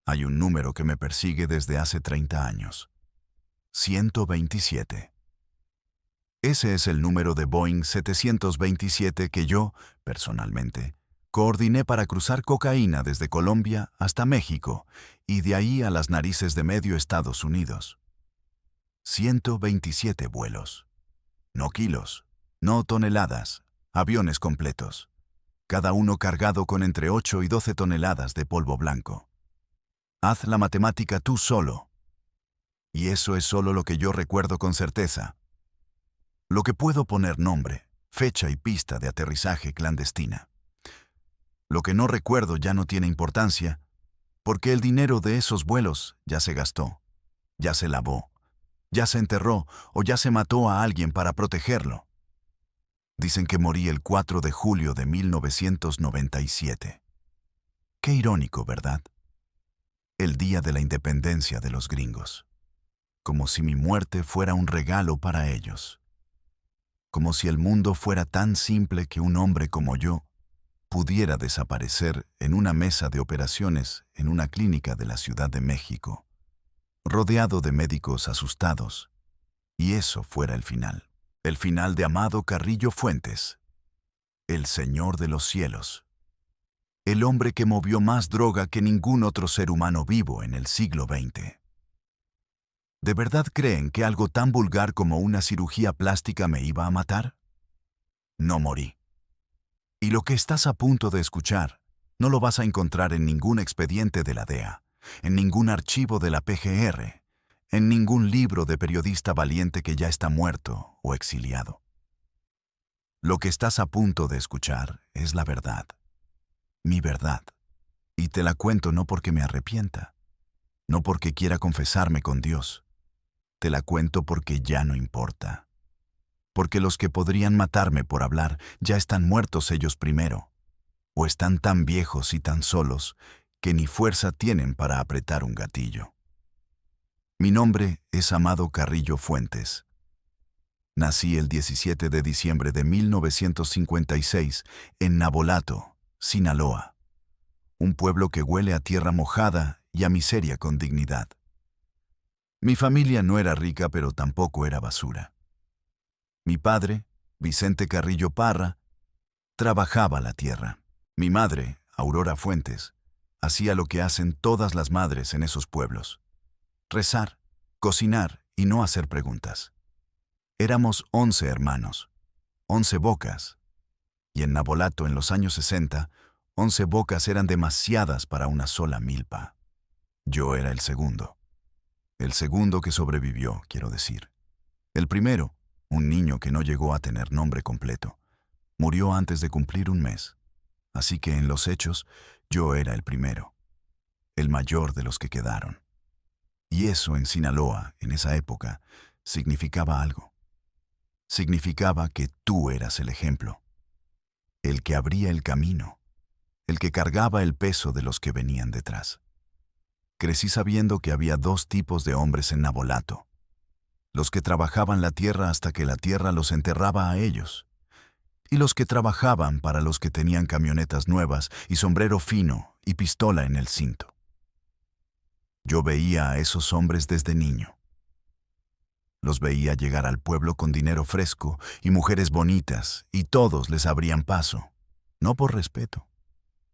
Hay un número que me persigue desde hace 30 años. 127. Ese es el número de Boeing 727 que yo, personalmente, coordiné para cruzar cocaína desde Colombia hasta México y de ahí a las narices de medio Estados Unidos. 127 vuelos. No kilos, no toneladas, aviones completos. Cada uno cargado con entre 8 y 12 toneladas de polvo blanco. Haz la matemática tú solo. Y eso es solo lo que yo recuerdo con certeza. Lo que puedo poner nombre, fecha y pista de aterrizaje clandestina. Lo que no recuerdo ya no tiene importancia, porque el dinero de esos vuelos ya se gastó, ya se lavó, ya se enterró o ya se mató a alguien para protegerlo. Dicen que morí el 4 de julio de 1997. Qué irónico, ¿verdad? El día de la independencia de los gringos. Como si mi muerte fuera un regalo para ellos. Como si el mundo fuera tan simple que un hombre como yo pudiera desaparecer en una mesa de operaciones en una clínica de la Ciudad de México, rodeado de médicos asustados, y eso fuera el final de Amado Carrillo Fuentes, el Señor de los Cielos, el hombre que movió más droga que ningún otro ser humano vivo en el siglo XX. ¿De verdad creen que algo tan vulgar como una cirugía plástica me iba a matar? No morí. Y lo que estás a punto de escuchar, no lo vas a encontrar en ningún expediente de la DEA, en ningún archivo de la PGR, en ningún libro de periodista valiente que ya está muerto o exiliado. Lo que estás a punto de escuchar es la verdad, mi verdad, y te la cuento no porque me arrepienta, no porque quiera confesarme con Dios, te la cuento porque ya no importa. Porque los que podrían matarme por hablar ya están muertos ellos primero, o están tan viejos y tan solos que ni fuerza tienen para apretar un gatillo. Mi nombre es Amado Carrillo Fuentes. Nací el 17 de diciembre de 1956 en Navolato, Sinaloa, un pueblo que huele a tierra mojada y a miseria con dignidad. Mi familia no era rica, pero tampoco era basura. Mi padre, Vicente Carrillo Parra, trabajaba la tierra. Mi madre, Aurora Fuentes, hacía lo que hacen todas las madres en esos pueblos: rezar, cocinar y no hacer preguntas. Éramos 11 hermanos, 11 bocas, y en Navolato en los años 60, 11 bocas eran demasiadas para una sola milpa. Yo era el segundo que sobrevivió, quiero decir. El primero, un niño que no llegó a tener nombre completo, murió antes de cumplir un mes. Así que en los hechos, yo era el primero, el mayor de los que quedaron. Y eso en Sinaloa, en esa época, significaba algo. Significaba que tú eras el ejemplo, el que abría el camino, el que cargaba el peso de los que venían detrás. Crecí sabiendo que había dos tipos de hombres en Navolato: los que trabajaban la tierra hasta que la tierra los enterraba a ellos, y los que trabajaban para los que tenían camionetas nuevas y sombrero fino y pistola en el cinto. Yo veía a esos hombres desde niño. Los veía llegar al pueblo con dinero fresco y mujeres bonitas, y todos les abrían paso, no por respeto,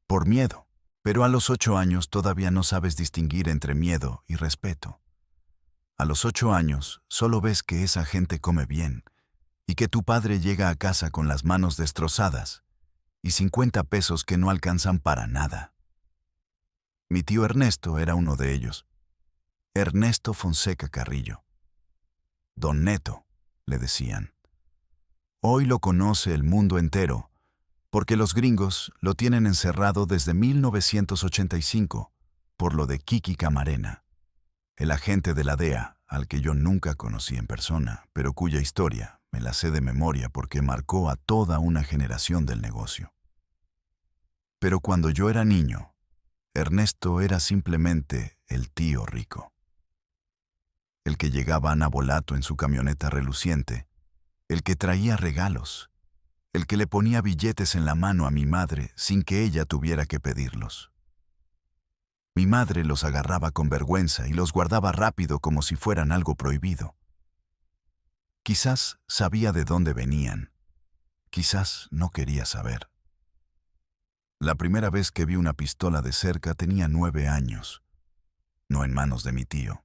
por miedo. Pero a los 8 años todavía no sabes distinguir entre miedo y respeto. A los 8 años solo ves que esa gente come bien y que tu padre llega a casa con las manos destrozadas y 50 pesos que no alcanzan para nada. Mi tío Ernesto era uno de ellos. Ernesto Fonseca Carrillo. Don Neto, le decían. Hoy lo conoce el mundo entero, porque los gringos lo tienen encerrado desde 1985 por lo de Kiki Camarena, el agente de la DEA al que yo nunca conocí en persona, pero cuya historia me la sé de memoria porque marcó a toda una generación del negocio. Pero cuando yo era niño, Ernesto era simplemente el tío rico. El que llegaba a Navolato en su camioneta reluciente, el que traía regalos, el que le ponía billetes en la mano a mi madre sin que ella tuviera que pedirlos. Mi madre los agarraba con vergüenza y los guardaba rápido como si fueran algo prohibido. Quizás sabía de dónde venían, quizás no quería saber. La primera vez que vi una pistola de cerca tenía 9 años, no en manos de mi tío.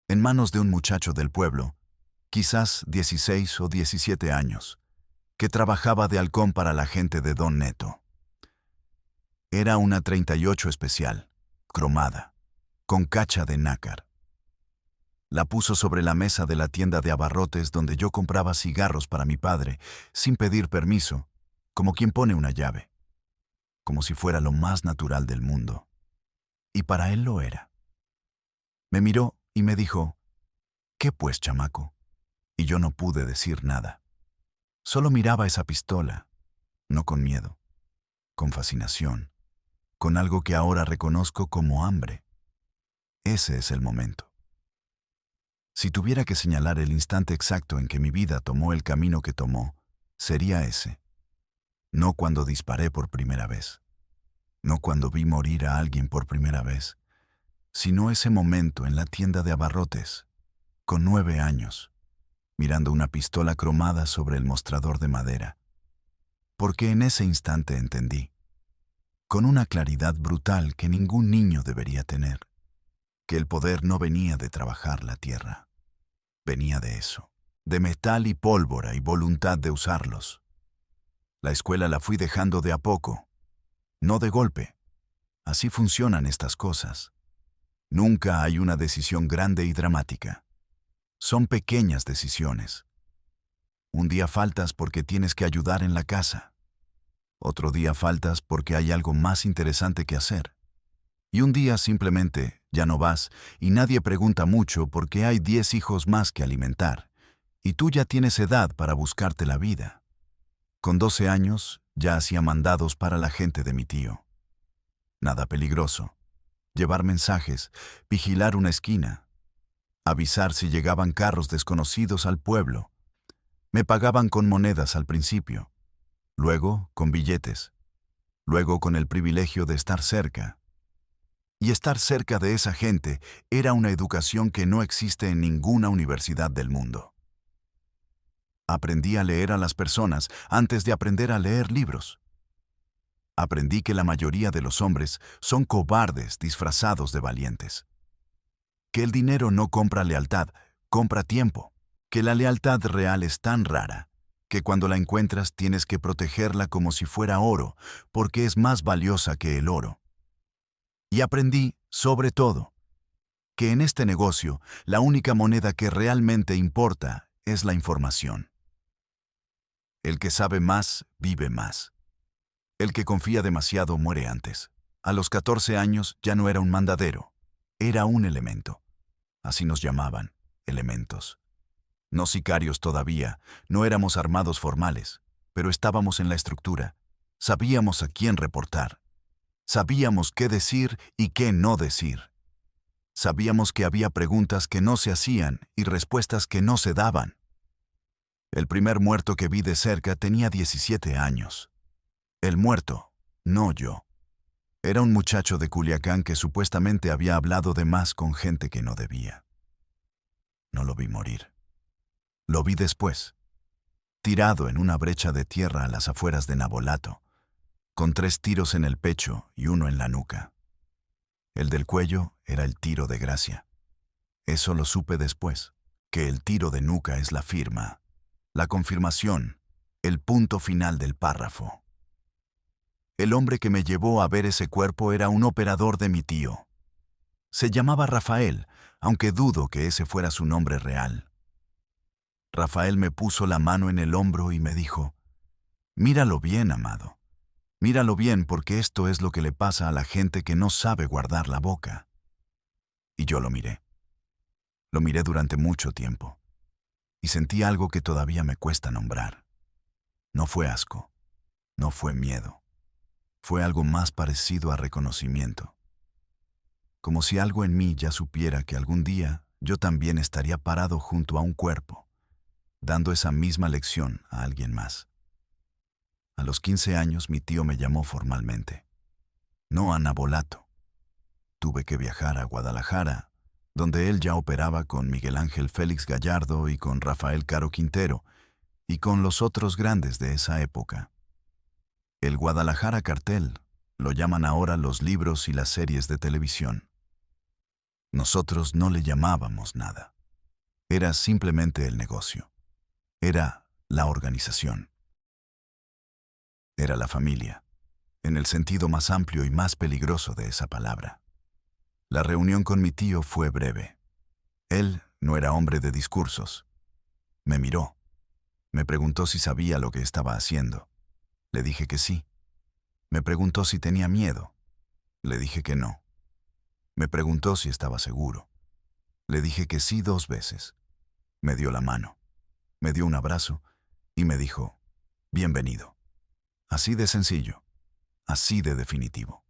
En manos de un muchacho del pueblo, quizás 16 o 17 años, que trabajaba de halcón para la gente de Don Neto. Era una 38 especial, cromada, con cacha de nácar. La puso sobre la mesa de la tienda de abarrotes donde yo compraba cigarros para mi padre, sin pedir permiso, como quien pone una llave, como si fuera lo más natural del mundo. Y para él lo era. Me miró y me dijo, «¿Qué pues, chamaco?» Y yo no pude decir nada. Solo miraba esa pistola, no con miedo, con fascinación, con algo que ahora reconozco como hambre. Ese es el momento. Si tuviera que señalar el instante exacto en que mi vida tomó el camino que tomó, sería ese. No cuando disparé por primera vez, no cuando vi morir a alguien por primera vez, sino ese momento en la tienda de abarrotes, con 9 años, mirando una pistola cromada sobre el mostrador de madera. Porque en ese instante entendí, con una claridad brutal que ningún niño debería tener, que el poder no venía de trabajar la tierra, venía de eso, de metal y pólvora y voluntad de usarlos. La escuela la fui dejando de a poco, no de golpe. Así funcionan estas cosas. Nunca hay una decisión grande y dramática. Son pequeñas decisiones. Un día faltas porque tienes que ayudar en la casa. Otro día faltas porque hay algo más interesante que hacer. Y un día simplemente ya no vas y nadie pregunta mucho porque hay 10 hijos más que alimentar. Y tú ya tienes edad para buscarte la vida. Con 12 años ya hacía mandados para la gente de mi tío. Nada peligroso. Llevar mensajes, vigilar una esquina, avisar si llegaban carros desconocidos al pueblo. Me pagaban con monedas al principio, luego con billetes, luego con el privilegio de estar cerca. Y estar cerca de esa gente era una educación que no existe en ninguna universidad del mundo. Aprendí a leer a las personas antes de aprender a leer libros. Aprendí que la mayoría de los hombres son cobardes disfrazados de valientes. Que el dinero no compra lealtad, compra tiempo. Que la lealtad real es tan rara que cuando la encuentras tienes que protegerla como si fuera oro, porque es más valiosa que el oro. Y aprendí, sobre todo, que en este negocio la única moneda que realmente importa es la información. El que sabe más, vive más. El que confía demasiado muere antes. A los 14 años ya no era un mandadero, era un elemento. Así nos llamaban, elementos. No sicarios todavía, no éramos armados formales, pero estábamos en la estructura. Sabíamos a quién reportar. Sabíamos qué decir y qué no decir. Sabíamos que había preguntas que no se hacían y respuestas que no se daban. El primer muerto que vi de cerca tenía 17 años. El muerto, no yo. Era un muchacho de Culiacán que supuestamente había hablado de más con gente que no debía. No lo vi morir. Lo vi después, tirado en una brecha de tierra a las afueras de Nabolato, con 3 tiros en el pecho y 1 en la nuca. El del cuello era el tiro de gracia. Eso lo supe después, que el tiro de nuca es la firma, la confirmación, el punto final del párrafo. El hombre que me llevó a ver ese cuerpo era un operador de mi tío. Se llamaba Rafael, aunque dudo que ese fuera su nombre real. Rafael me puso la mano en el hombro y me dijo, «Míralo bien, amado. Míralo bien porque esto es lo que le pasa a la gente que no sabe guardar la boca». Y yo lo miré. Lo miré durante mucho tiempo. Y sentí algo que todavía me cuesta nombrar. No fue asco. No fue miedo. Fue algo más parecido a reconocimiento. Como si algo en mí ya supiera que algún día yo también estaría parado junto a un cuerpo, dando esa misma lección a alguien más. A los 15 años mi tío me llamó formalmente. no a Nabolato. Tuve que viajar a Guadalajara, donde él ya operaba con Miguel Ángel Félix Gallardo y con Rafael Caro Quintero, y con los otros grandes de esa época. El Guadalajara Cartel lo llaman ahora los libros y las series de televisión. Nosotros no le llamábamos nada. Era simplemente el negocio. Era la organización. Era la familia, en el sentido más amplio y más peligroso de esa palabra. La reunión con mi tío fue breve. Él no era hombre de discursos. Me miró. Me preguntó si sabía lo que estaba haciendo. Le dije que sí. Me preguntó si tenía miedo. Le dije que no. Me preguntó si estaba seguro. Le dije que sí 2 veces. Me dio la mano. Me dio un abrazo y me dijo, bienvenido. Así de sencillo. Así de definitivo.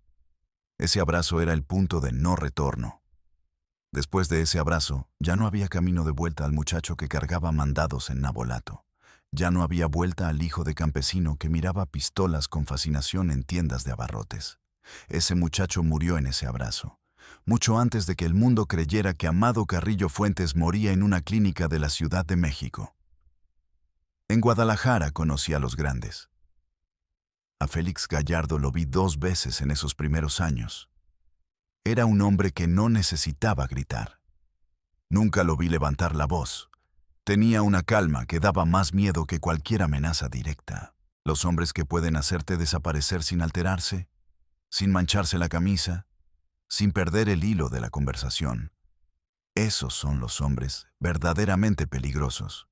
Ese abrazo era el punto de no retorno. Después de ese abrazo, ya no había camino de vuelta al muchacho que cargaba mandados en Nabolato. Ya no había vuelta al hijo de campesino que miraba pistolas con fascinación en tiendas de abarrotes. Ese muchacho murió en ese abrazo, mucho antes de que el mundo creyera que Amado Carrillo Fuentes moría en una clínica de la Ciudad de México. En Guadalajara conocí a los grandes. A Félix Gallardo lo vi 2 veces en esos primeros años. Era un hombre que no necesitaba gritar. Nunca lo vi levantar la voz. Tenía una calma que daba más miedo que cualquier amenaza directa. Los hombres que pueden hacerte desaparecer sin alterarse, sin mancharse la camisa, sin perder el hilo de la conversación. Esos son los hombres verdaderamente peligrosos.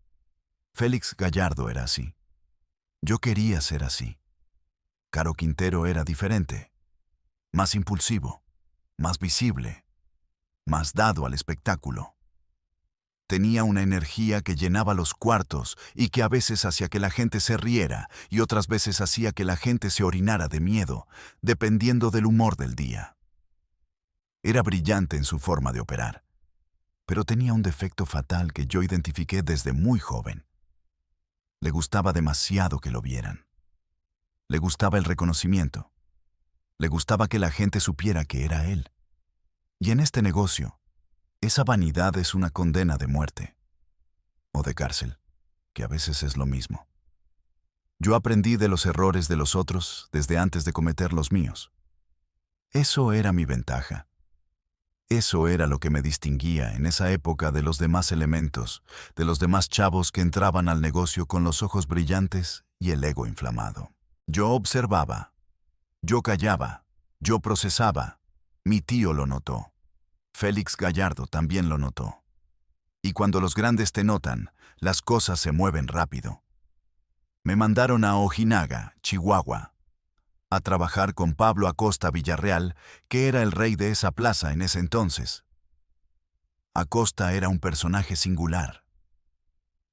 Félix Gallardo era así. Yo quería ser así. Caro Quintero era diferente, más impulsivo, más visible, más dado al espectáculo. Tenía una energía que llenaba los cuartos y que a veces hacía que la gente se riera y otras veces hacía que la gente se orinara de miedo, dependiendo del humor del día. Era brillante en su forma de operar, pero tenía un defecto fatal que yo identifiqué desde muy joven. Le gustaba demasiado que lo vieran. Le gustaba el reconocimiento. Le gustaba que la gente supiera que era él. Y en este negocio, esa vanidad es una condena de muerte. O de cárcel, que a veces es lo mismo. Yo aprendí de los errores de los otros desde antes de cometer los míos. Eso era mi ventaja. Eso era lo que me distinguía en esa época de los demás elementos, de los demás chavos que entraban al negocio con los ojos brillantes y el ego inflamado. Yo observaba. Yo callaba. Yo procesaba. Mi tío lo notó. Félix Gallardo también lo notó. Y cuando los grandes te notan, las cosas se mueven rápido. Me mandaron a Ojinaga, Chihuahua, a trabajar con Pablo Acosta Villarreal, que era el rey de esa plaza en ese entonces. Acosta era un personaje singular,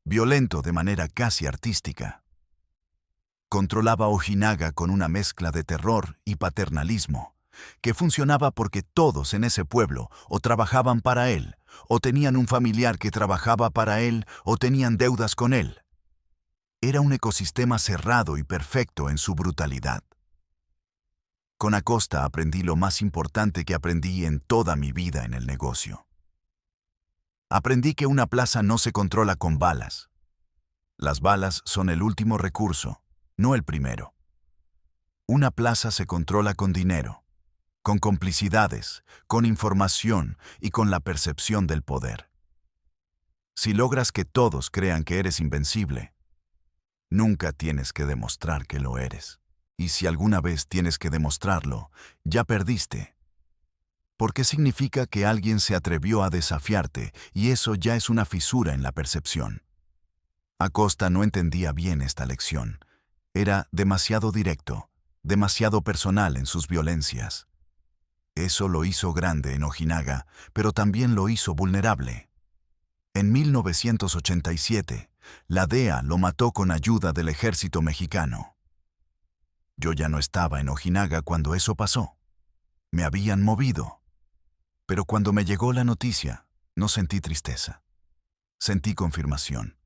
violento de manera casi artística. Controlaba Ojinaga con una mezcla de terror y paternalismo, que funcionaba porque todos en ese pueblo o trabajaban para él, o tenían un familiar que trabajaba para él, o tenían deudas con él. Era un ecosistema cerrado y perfecto en su brutalidad. Con Acosta aprendí lo más importante que aprendí en toda mi vida en el negocio. Aprendí que una plaza no se controla con balas. Las balas son el último recurso, no el primero. Una plaza se controla con dinero, con complicidades, con información y con la percepción del poder. Si logras que todos crean que eres invencible, nunca tienes que demostrar que lo eres. Y si alguna vez tienes que demostrarlo, ya perdiste. Porque significa que alguien se atrevió a desafiarte y eso ya es una fisura en la percepción. Acosta no entendía bien esta lección. Era demasiado directo, demasiado personal en sus violencias. Eso lo hizo grande en Ojinaga, pero también lo hizo vulnerable. En 1987, la DEA lo mató con ayuda del ejército mexicano. Yo ya no estaba en Ojinaga cuando eso pasó. Me habían movido. Pero cuando me llegó la noticia, no sentí tristeza. Sentí confirmación.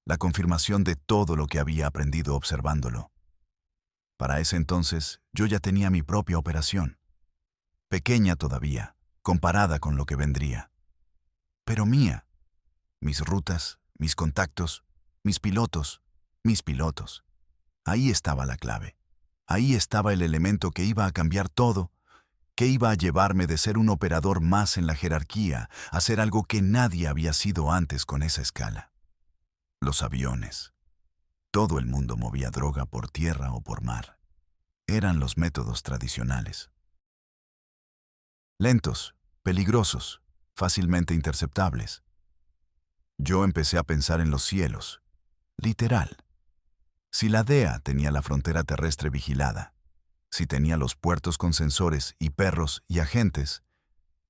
La confirmación de todo lo que había aprendido observándolo. Para ese entonces, yo ya tenía mi propia operación. Pequeña todavía, comparada con lo que vendría. Pero mía. Mis rutas, mis contactos, mis pilotos, mis pilotos. Ahí estaba la clave. Ahí estaba el elemento que iba a cambiar todo, que iba a llevarme de ser un operador más en la jerarquía a ser algo que nadie había sido antes con esa escala. Los aviones. Todo el mundo movía droga por tierra o por mar. Eran los métodos tradicionales. Lentos, peligrosos, fácilmente interceptables. Yo empecé a pensar en los cielos. Literal. Si la DEA tenía la frontera terrestre vigilada, si tenía los puertos con sensores y perros y agentes,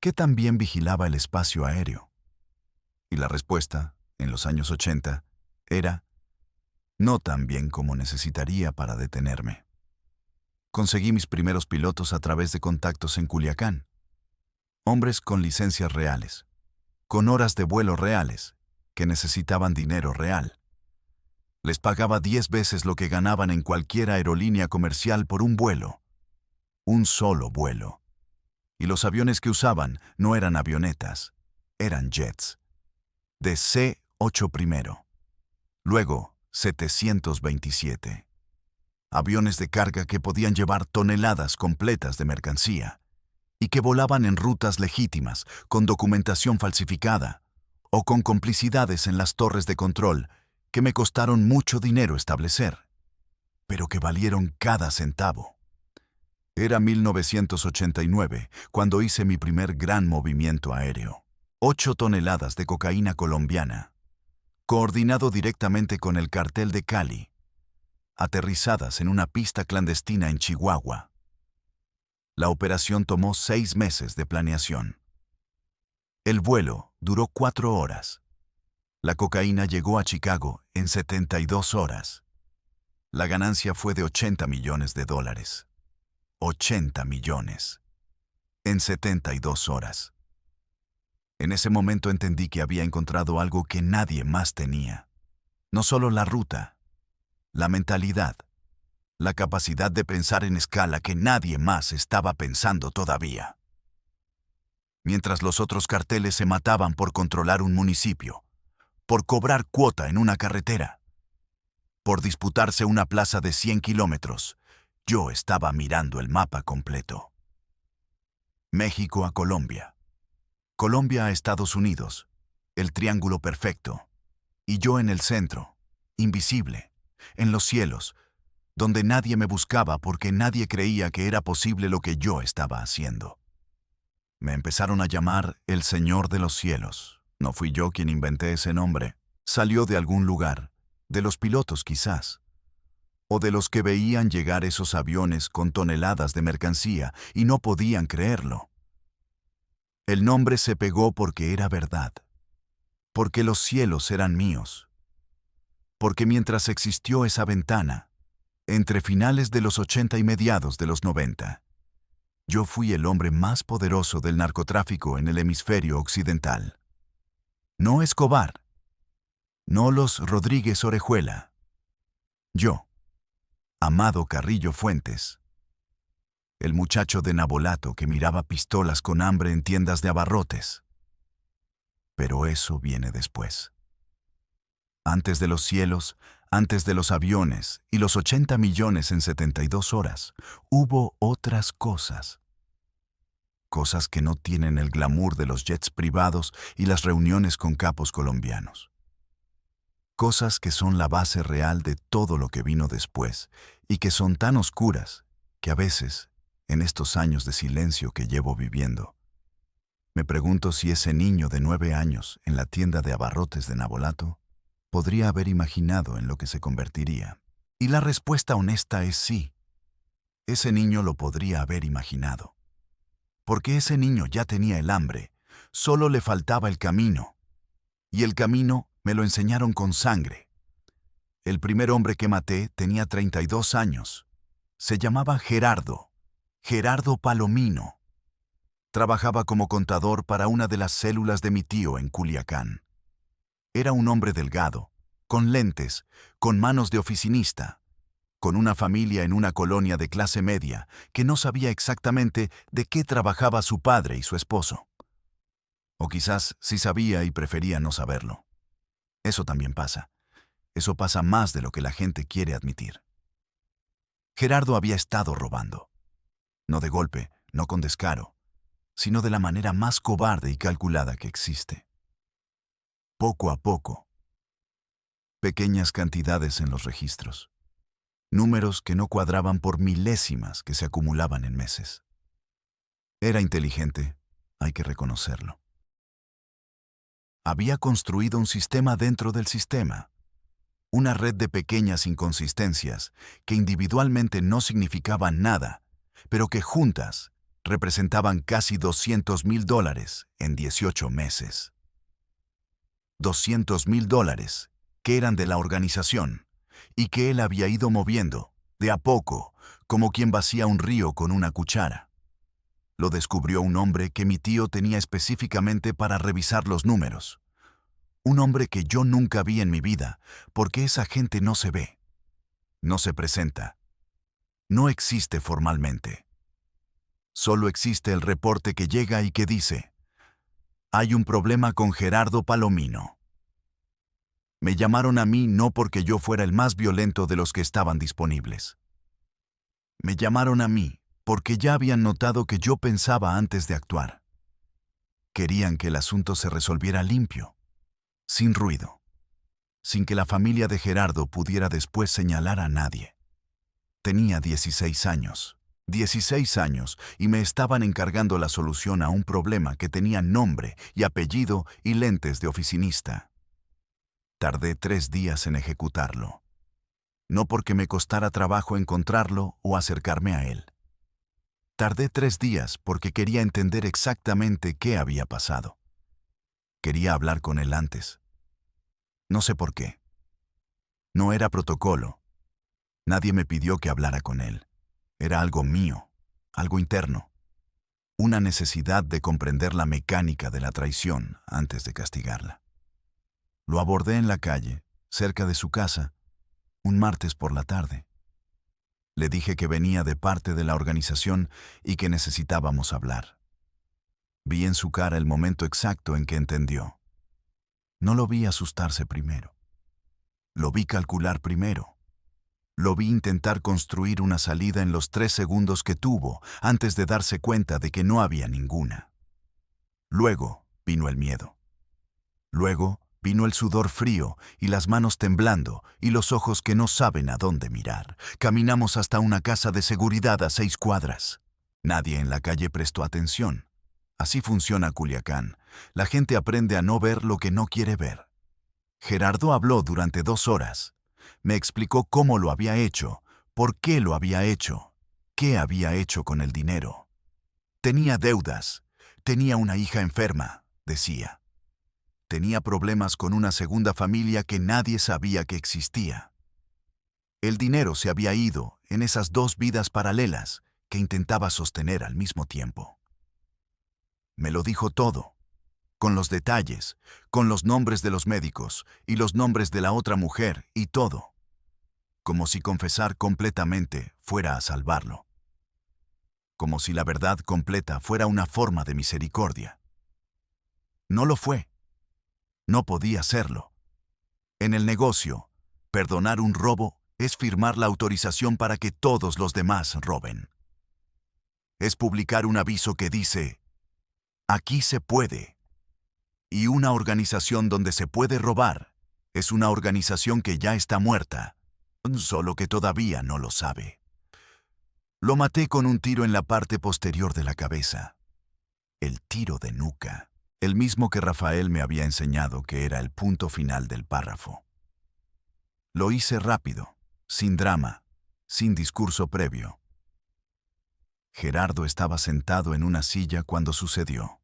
¿qué también vigilaba el espacio aéreo? Y la respuesta, en los años 80, era no tan bien como necesitaría para detenerme. Conseguí mis primeros pilotos a través de contactos en Culiacán. Hombres con licencias reales, con horas de vuelo reales, que necesitaban dinero real. Les pagaba 10 veces lo que ganaban en cualquier aerolínea comercial por un vuelo. Un solo vuelo. Y los aviones que usaban no eran avionetas, eran jets. De C-8 primero. Luego, 727. Aviones de carga que podían llevar toneladas completas de mercancía y que volaban en rutas legítimas, con documentación falsificada o con complicidades en las torres de control que me costaron mucho dinero establecer, pero que valieron cada centavo. Era 1989 cuando hice mi primer gran movimiento aéreo. 8 toneladas de cocaína colombiana, coordinado directamente con el cartel de Cali, aterrizadas en una pista clandestina en Chihuahua. La operación tomó 6 meses de planeación. El vuelo duró 4 horas. La cocaína llegó a Chicago en 72 horas. La ganancia fue de $80 millones. 80 millones. En 72 horas. En ese momento entendí que había encontrado algo que nadie más tenía. No solo la ruta, la mentalidad, la capacidad de pensar en escala que nadie más estaba pensando todavía. Mientras los otros carteles se mataban por controlar un municipio, por cobrar cuota en una carretera, por disputarse una plaza de 100 kilómetros, yo estaba mirando el mapa completo. México a Colombia. Colombia a Estados Unidos, el triángulo perfecto. Y yo en el centro, invisible, en los cielos, donde nadie me buscaba porque nadie creía que era posible lo que yo estaba haciendo. Me empezaron a llamar el Señor de los Cielos. No fui yo quien inventé ese nombre. Salió de algún lugar, de los pilotos quizás, o de los que veían llegar esos aviones con toneladas de mercancía y no podían creerlo. El nombre se pegó porque era verdad, porque los cielos eran míos, porque mientras existió esa ventana, entre finales de los 80 y mediados de los 90, yo fui el hombre más poderoso del narcotráfico en el hemisferio occidental. No Escobar, no los Rodríguez Orejuela. Yo, Amado Carrillo Fuentes, el muchacho de Nabolato que miraba pistolas con hambre en tiendas de abarrotes. Pero eso viene después. Antes de los cielos, antes de los aviones y los 80 millones en 72 horas, hubo otras cosas. Cosas que no tienen el glamour de los jets privados y las reuniones con capos colombianos. Cosas que son la base real de todo lo que vino después y que son tan oscuras que a veces, en estos años de silencio que llevo viviendo, me pregunto si ese niño de 9 años en la tienda de abarrotes de Nabolato podría haber imaginado en lo que se convertiría. Y la respuesta honesta es sí. Ese niño lo podría haber imaginado. Porque ese niño ya tenía el hambre, solo le faltaba el camino. Y el camino me lo enseñaron con sangre. El primer hombre que maté tenía 32 años. Se llamaba Gerardo Palomino. Trabajaba como contador para una de las células de mi tío en Culiacán. Era un hombre delgado, con lentes, con manos de oficinista, con una familia en una colonia de clase media que no sabía exactamente de qué trabajaba su padre y su esposo. O quizás sí sabía y prefería no saberlo. Eso también pasa. Eso pasa más de lo que la gente quiere admitir. Gerardo había estado robando. No de golpe, no con descaro, sino de la manera más cobarde y calculada que existe. Poco a poco. Pequeñas cantidades en los registros. Números que no cuadraban por milésimas que se acumulaban en meses. Era inteligente, hay que reconocerlo. Había construido un sistema dentro del sistema. Una red de pequeñas inconsistencias que individualmente no significaban nada, pero que juntas representaban casi $200,000 en 18 meses. $200,000 que eran de la organización y que él había ido moviendo, de a poco, como quien vacía un río con una cuchara. Lo descubrió un hombre que mi tío tenía específicamente para revisar los números. Un hombre que yo nunca vi en mi vida, porque esa gente no se ve. No se presenta. No existe formalmente. Solo existe el reporte que llega y que dice: hay un problema con Gerardo Palomino. Me llamaron a mí no porque yo fuera el más violento de los que estaban disponibles. Me llamaron a mí porque ya habían notado que yo pensaba antes de actuar. Querían que el asunto se resolviera limpio, sin ruido, sin que la familia de Gerardo pudiera después señalar a nadie. Tenía 16 años. 16 años y me estaban encargando la solución a un problema que tenía nombre y apellido y lentes de oficinista. Tardé 3 días en ejecutarlo. No porque me costara trabajo encontrarlo o acercarme a él. Tardé 3 días porque quería entender exactamente qué había pasado. Quería hablar con él antes. No sé por qué. No era protocolo. Nadie me pidió que hablara con él. Era algo mío, algo interno. Una necesidad de comprender la mecánica de la traición antes de castigarla. Lo abordé en la calle, cerca de su casa, un martes por la tarde. Le dije que venía de parte de la organización y que necesitábamos hablar. Vi en su cara el momento exacto en que entendió. No lo vi asustarse primero. Lo vi calcular primero. Lo vi intentar construir una salida en los 3 segundos que tuvo antes de darse cuenta de que no había ninguna. Luego vino el miedo. Luego vino el sudor frío y las manos temblando y los ojos que no saben a dónde mirar. Caminamos hasta una casa de seguridad a 6 cuadras. Nadie en la calle prestó atención. Así funciona Culiacán. La gente aprende a no ver lo que no quiere ver. Gerardo habló durante 2 horas. Me explicó cómo lo había hecho, por qué lo había hecho, qué había hecho con el dinero. Tenía deudas, tenía una hija enferma, decía. Tenía problemas con una segunda familia que nadie sabía que existía. El dinero se había ido en esas 2 vidas paralelas que intentaba sostener al mismo tiempo. Me lo dijo todo, con los detalles, con los nombres de los médicos y los nombres de la otra mujer y todo. Como si confesar completamente fuera a salvarlo. Como si la verdad completa fuera una forma de misericordia. No lo fue. No podía serlo. En el negocio, perdonar un robo es firmar la autorización para que todos los demás roben. Es publicar un aviso que dice: aquí se puede. Y una organización donde se puede robar es una organización que ya está muerta, solo que todavía no lo sabe. Lo maté con un tiro en la parte posterior de la cabeza. El tiro de nuca, el mismo que Rafael me había enseñado que era el punto final del párrafo. Lo hice rápido, sin drama, sin discurso previo. Gerardo estaba sentado en una silla cuando sucedió.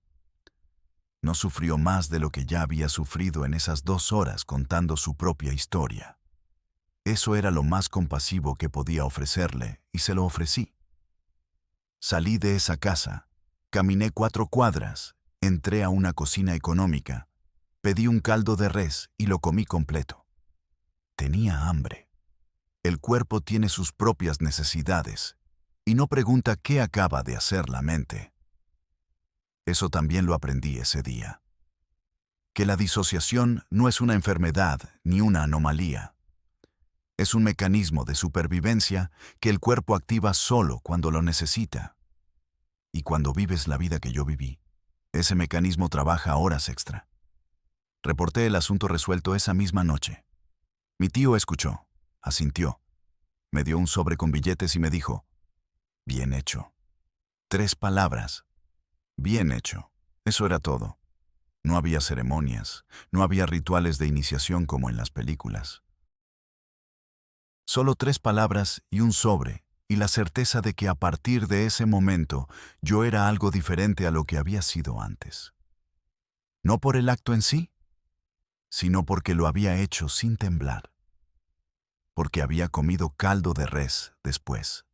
No sufrió más de lo que ya había sufrido en esas 2 horas contando su propia historia. Eso era lo más compasivo que podía ofrecerle y se lo ofrecí. Salí de esa casa, caminé 4 cuadras, entré a una cocina económica, pedí un caldo de res y lo comí completo. Tenía hambre. El cuerpo tiene sus propias necesidades y no pregunta qué acaba de hacer la mente. Eso también lo aprendí ese día. Que la disociación no es una enfermedad ni una anomalía. Es un mecanismo de supervivencia que el cuerpo activa solo cuando lo necesita. Y cuando vives la vida que yo viví, ese mecanismo trabaja horas extra. Reporté el asunto resuelto esa misma noche. Mi tío escuchó, asintió, me dio un sobre con billetes y me dijo, bien hecho. 3 palabras. Bien hecho. Eso era todo. No había ceremonias, no había rituales de iniciación como en las películas. Solo 3 palabras y un sobre, y la certeza de que a partir de ese momento yo era algo diferente a lo que había sido antes. No por el acto en sí, sino porque lo había hecho sin temblar. Porque había comido caldo de res después.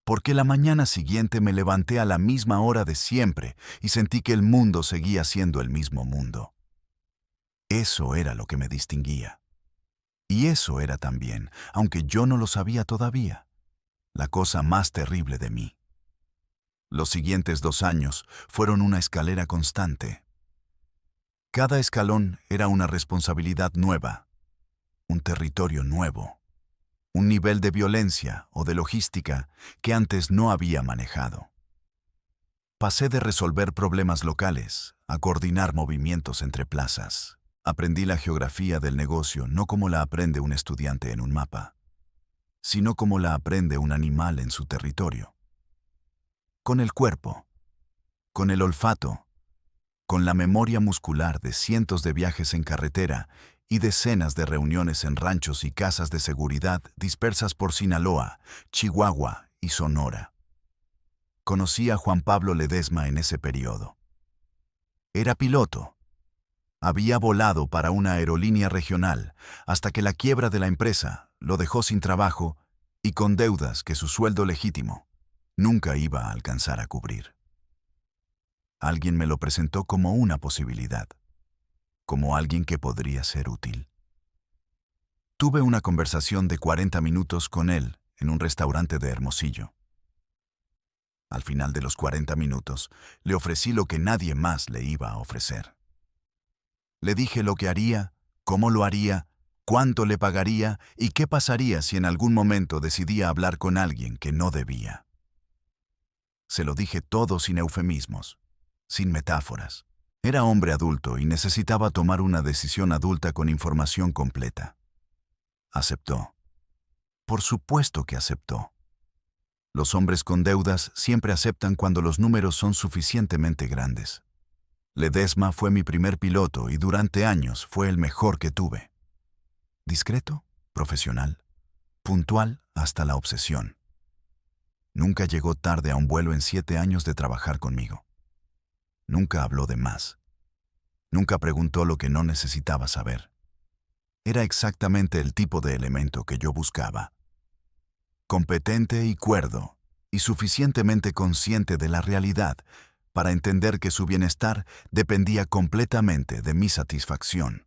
Porque la mañana siguiente me levanté a la misma hora de siempre y sentí que el mundo seguía siendo el mismo mundo. Eso era lo que me distinguía. Y eso era también, aunque yo no lo sabía todavía, la cosa más terrible de mí. Los siguientes 2 años fueron una escalera constante. Cada escalón era una responsabilidad nueva, un territorio nuevo, un nivel de violencia o de logística que antes no había manejado. Pasé de resolver problemas locales a coordinar movimientos entre plazas. Aprendí la geografía del negocio no como la aprende un estudiante en un mapa, sino como la aprende un animal en su territorio. Con el cuerpo, con el olfato, con la memoria muscular de cientos de viajes en carretera y decenas de reuniones en ranchos y casas de seguridad dispersas por Sinaloa, Chihuahua y Sonora. Conocí a Juan Pablo Ledesma en ese periodo. Era piloto. Había volado para una aerolínea regional hasta que la quiebra de la empresa lo dejó sin trabajo y con deudas que su sueldo legítimo nunca iba a alcanzar a cubrir. Alguien me lo presentó como una posibilidad, como alguien que podría ser útil. Tuve una conversación de 40 minutos con él en un restaurante de Hermosillo. Al final de los 40 minutos, le ofrecí lo que nadie más le iba a ofrecer. Le dije lo que haría, cómo lo haría, cuánto le pagaría y qué pasaría si en algún momento decidía hablar con alguien que no debía. Se lo dije todo sin eufemismos, sin metáforas. Era hombre adulto y necesitaba tomar una decisión adulta con información completa. Aceptó. Por supuesto que aceptó. Los hombres con deudas siempre aceptan cuando los números son suficientemente grandes. Ledesma fue mi primer piloto y durante años fue el mejor que tuve. Discreto, profesional, puntual hasta la obsesión. Nunca llegó tarde a un vuelo en 7 años de trabajar conmigo. Nunca habló de más. Nunca preguntó lo que no necesitaba saber. Era exactamente el tipo de elemento que yo buscaba. Competente y cuerdo, y suficientemente consciente de la realidad para entender que su bienestar dependía completamente de mi satisfacción.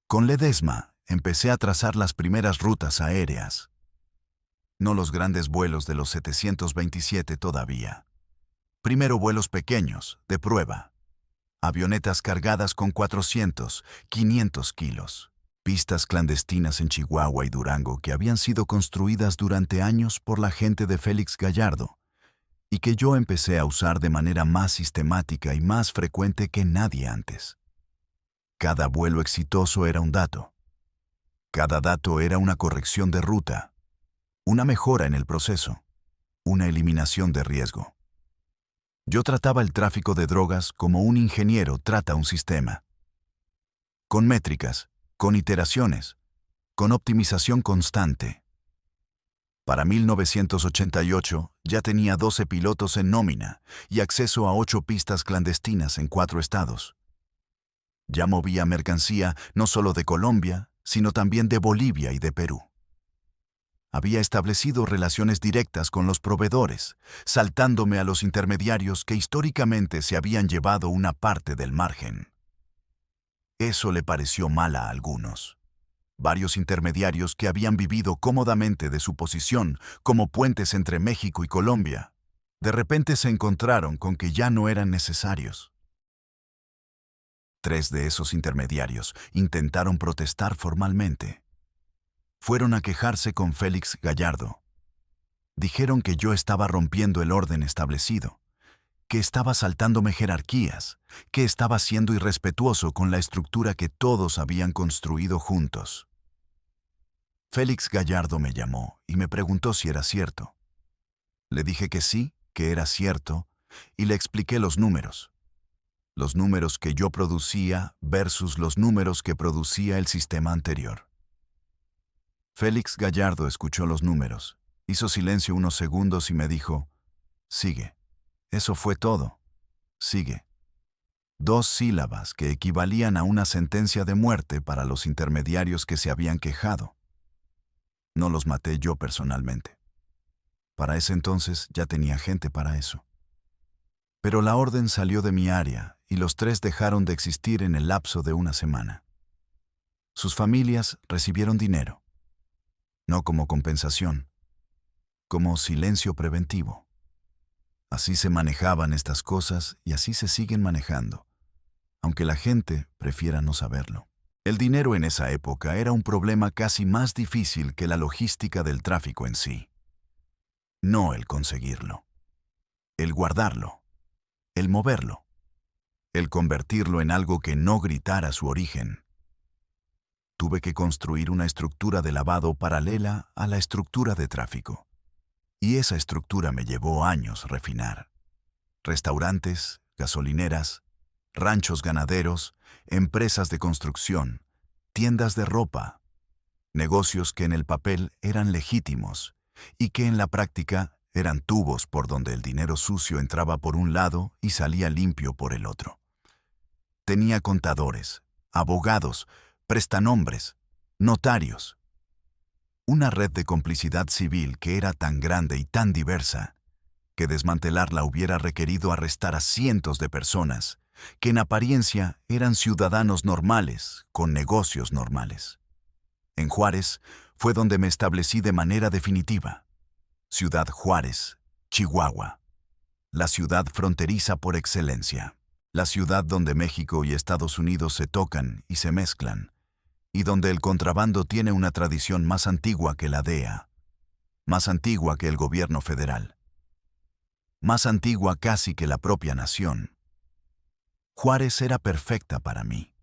Con Ledesma empecé a trazar las primeras rutas aéreas. No los grandes vuelos de los 727 todavía. Primero vuelos pequeños, de prueba. Avionetas cargadas con 400, 500 kilos. Pistas clandestinas en Chihuahua y Durango que habían sido construidas durante años por la gente de Félix Gallardo y que yo empecé a usar de manera más sistemática y más frecuente que nadie antes. Cada vuelo exitoso era un dato. Cada dato era una corrección de ruta, una mejora en el proceso, una eliminación de riesgo. Yo trataba el tráfico de drogas como un ingeniero trata un sistema. Con métricas, con iteraciones, con optimización constante. Para 1988 ya tenía 12 pilotos en nómina y acceso a 8 pistas clandestinas en 4 estados. Ya movía mercancía no solo de Colombia, sino también de Bolivia y de Perú. Había establecido relaciones directas con los proveedores, saltándome a los intermediarios que históricamente se habían llevado una parte del margen. Eso le pareció mal a algunos. Varios intermediarios que habían vivido cómodamente de su posición como puentes entre México y Colombia, de repente se encontraron con que ya no eran necesarios. 3 de esos intermediarios intentaron protestar formalmente. Fueron a quejarse con Félix Gallardo. Dijeron que yo estaba rompiendo el orden establecido, que estaba saltándome jerarquías, que estaba siendo irrespetuoso con la estructura que todos habían construido juntos. Félix Gallardo me llamó y me preguntó si era cierto. Le dije que sí, que era cierto, y le expliqué los números que yo producía versus los números que producía el sistema anterior. Félix Gallardo escuchó los números, hizo silencio unos segundos y me dijo, sigue. Eso fue todo. Sigue. 2 sílabas que equivalían a una sentencia de muerte para los intermediarios que se habían quejado. No los maté yo personalmente. Para ese entonces ya tenía gente para eso. Pero la orden salió de mi área y los 3 dejaron de existir en el lapso de una semana. Sus familias recibieron dinero, no como compensación, como silencio preventivo. Así se manejaban estas cosas y así se siguen manejando, aunque la gente prefiera no saberlo. El dinero en esa época era un problema casi más difícil que la logística del tráfico en sí. No el conseguirlo, el guardarlo, el moverlo, el convertirlo en algo que no gritara su origen. Tuve que construir una estructura de lavado paralela a la estructura de tráfico. Y esa estructura me llevó años refinar. Restaurantes, gasolineras, ranchos ganaderos, empresas de construcción, tiendas de ropa, negocios que en el papel eran legítimos y que en la práctica eran tubos por donde el dinero sucio entraba por un lado y salía limpio por el otro. Tenía contadores, abogados, prestanombres, notarios. Una red de complicidad civil que era tan grande y tan diversa que desmantelarla hubiera requerido arrestar a cientos de personas que en apariencia eran ciudadanos normales con negocios normales. En Juárez fue donde me establecí de manera definitiva. Ciudad Juárez, Chihuahua. La ciudad fronteriza por excelencia. La ciudad donde México y Estados Unidos se tocan y se mezclan, y donde el contrabando tiene una tradición más antigua que la DEA, más antigua que el gobierno federal, más antigua casi que la propia nación. Juárez era perfecta para mí.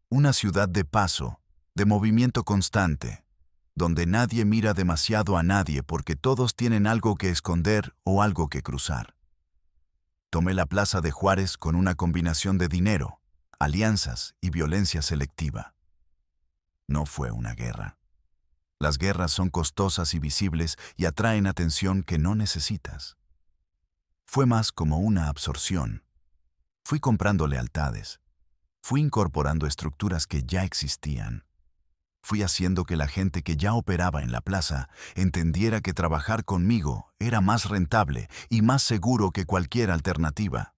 Una ciudad de paso, de movimiento constante, donde nadie mira demasiado a nadie porque todos tienen algo que esconder o algo que cruzar. Tomé la plaza de Juárez con una combinación de dinero, alianzas y violencia selectiva. No fue una guerra. Las guerras son costosas y visibles y atraen atención que no necesitas. Fue más como una absorción. Fui comprando lealtades. Fui incorporando estructuras que ya existían. Fui haciendo que la gente que ya operaba en la plaza entendiera que trabajar conmigo era más rentable y más seguro que cualquier alternativa.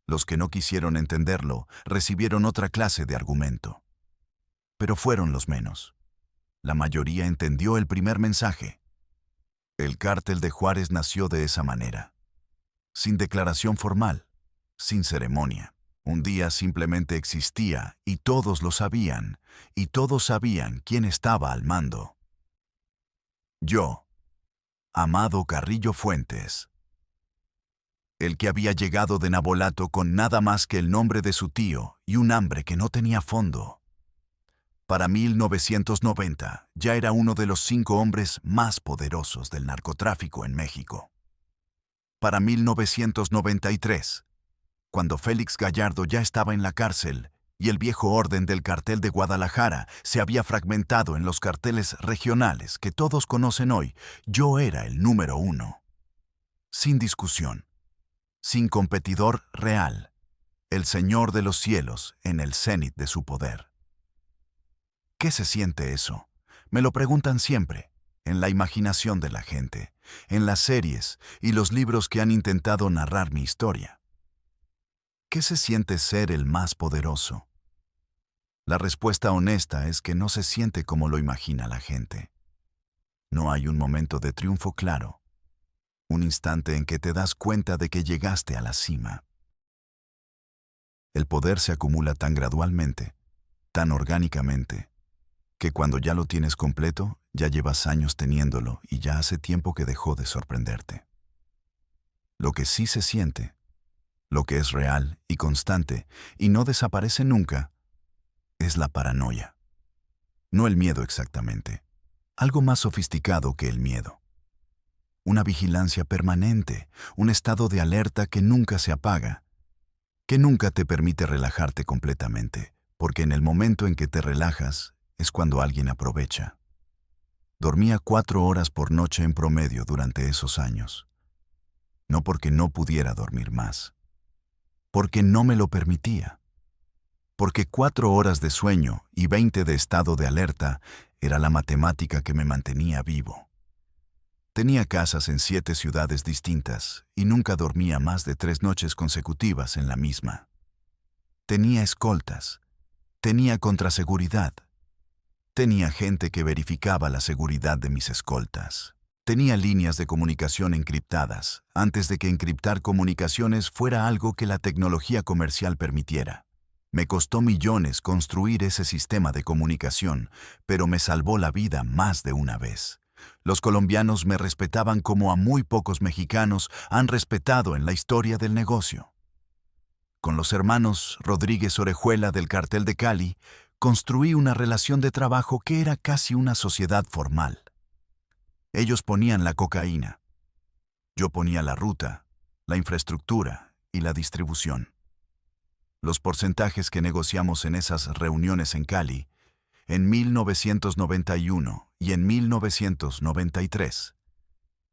Los que no quisieron entenderlo recibieron otra clase de argumento. Pero fueron los menos. La mayoría entendió el primer mensaje. El cártel de Juárez nació de esa manera. Sin declaración formal, sin ceremonia. Un día simplemente existía y todos lo sabían, y todos sabían quién estaba al mando. Yo, Amado Carrillo Fuentes. El que había llegado de Nabolato con nada más que el nombre de su tío y un hambre que no tenía fondo. Para 1990 ya era uno de los 5 hombres más poderosos del narcotráfico en México. Para 1993, cuando Félix Gallardo ya estaba en la cárcel y el viejo orden del cartel de Guadalajara se había fragmentado en los carteles regionales que todos conocen hoy, yo era el número 1. Sin discusión, sin competidor real, el señor de los cielos en el cenit de su poder. ¿Qué se siente eso? Me lo preguntan siempre, en la imaginación de la gente, en las series y los libros que han intentado narrar mi historia. ¿Qué se siente ser el más poderoso? La respuesta honesta es que no se siente como lo imagina la gente. No hay un momento de triunfo claro, un instante en que te das cuenta de que llegaste a la cima. El poder se acumula tan gradualmente, tan orgánicamente, que cuando ya lo tienes completo, ya llevas años teniéndolo y ya hace tiempo que dejó de sorprenderte. Lo que sí se siente, lo que es real y constante y no desaparece nunca, es la paranoia. No el miedo exactamente, algo más sofisticado que el miedo. Una vigilancia permanente, un estado de alerta que nunca se apaga, que nunca te permite relajarte completamente, porque en el momento en que te relajas es cuando alguien aprovecha. Dormía 4 horas por noche en promedio durante esos años. No porque no pudiera dormir más, porque no me lo permitía. Porque 4 horas de sueño y 20 de estado de alerta era la matemática que me mantenía vivo. Tenía casas en 7 ciudades distintas y nunca dormía más de 3 noches consecutivas en la misma. Tenía escoltas, tenía contraseguridad, tenía gente que verificaba la seguridad de mis escoltas. Tenía líneas de comunicación encriptadas, antes de que encriptar comunicaciones fuera algo que la tecnología comercial permitiera. Me costó millones construir ese sistema de comunicación, pero me salvó la vida más de una vez. Los colombianos me respetaban como a muy pocos mexicanos han respetado en la historia del negocio. Con los hermanos Rodríguez Orejuela del Cartel de Cali, construí una relación de trabajo que era casi una sociedad formal. Ellos ponían la cocaína. Yo ponía la ruta, la infraestructura y la distribución. Los porcentajes que negociamos en esas reuniones en Cali, en 1991 y en 1993,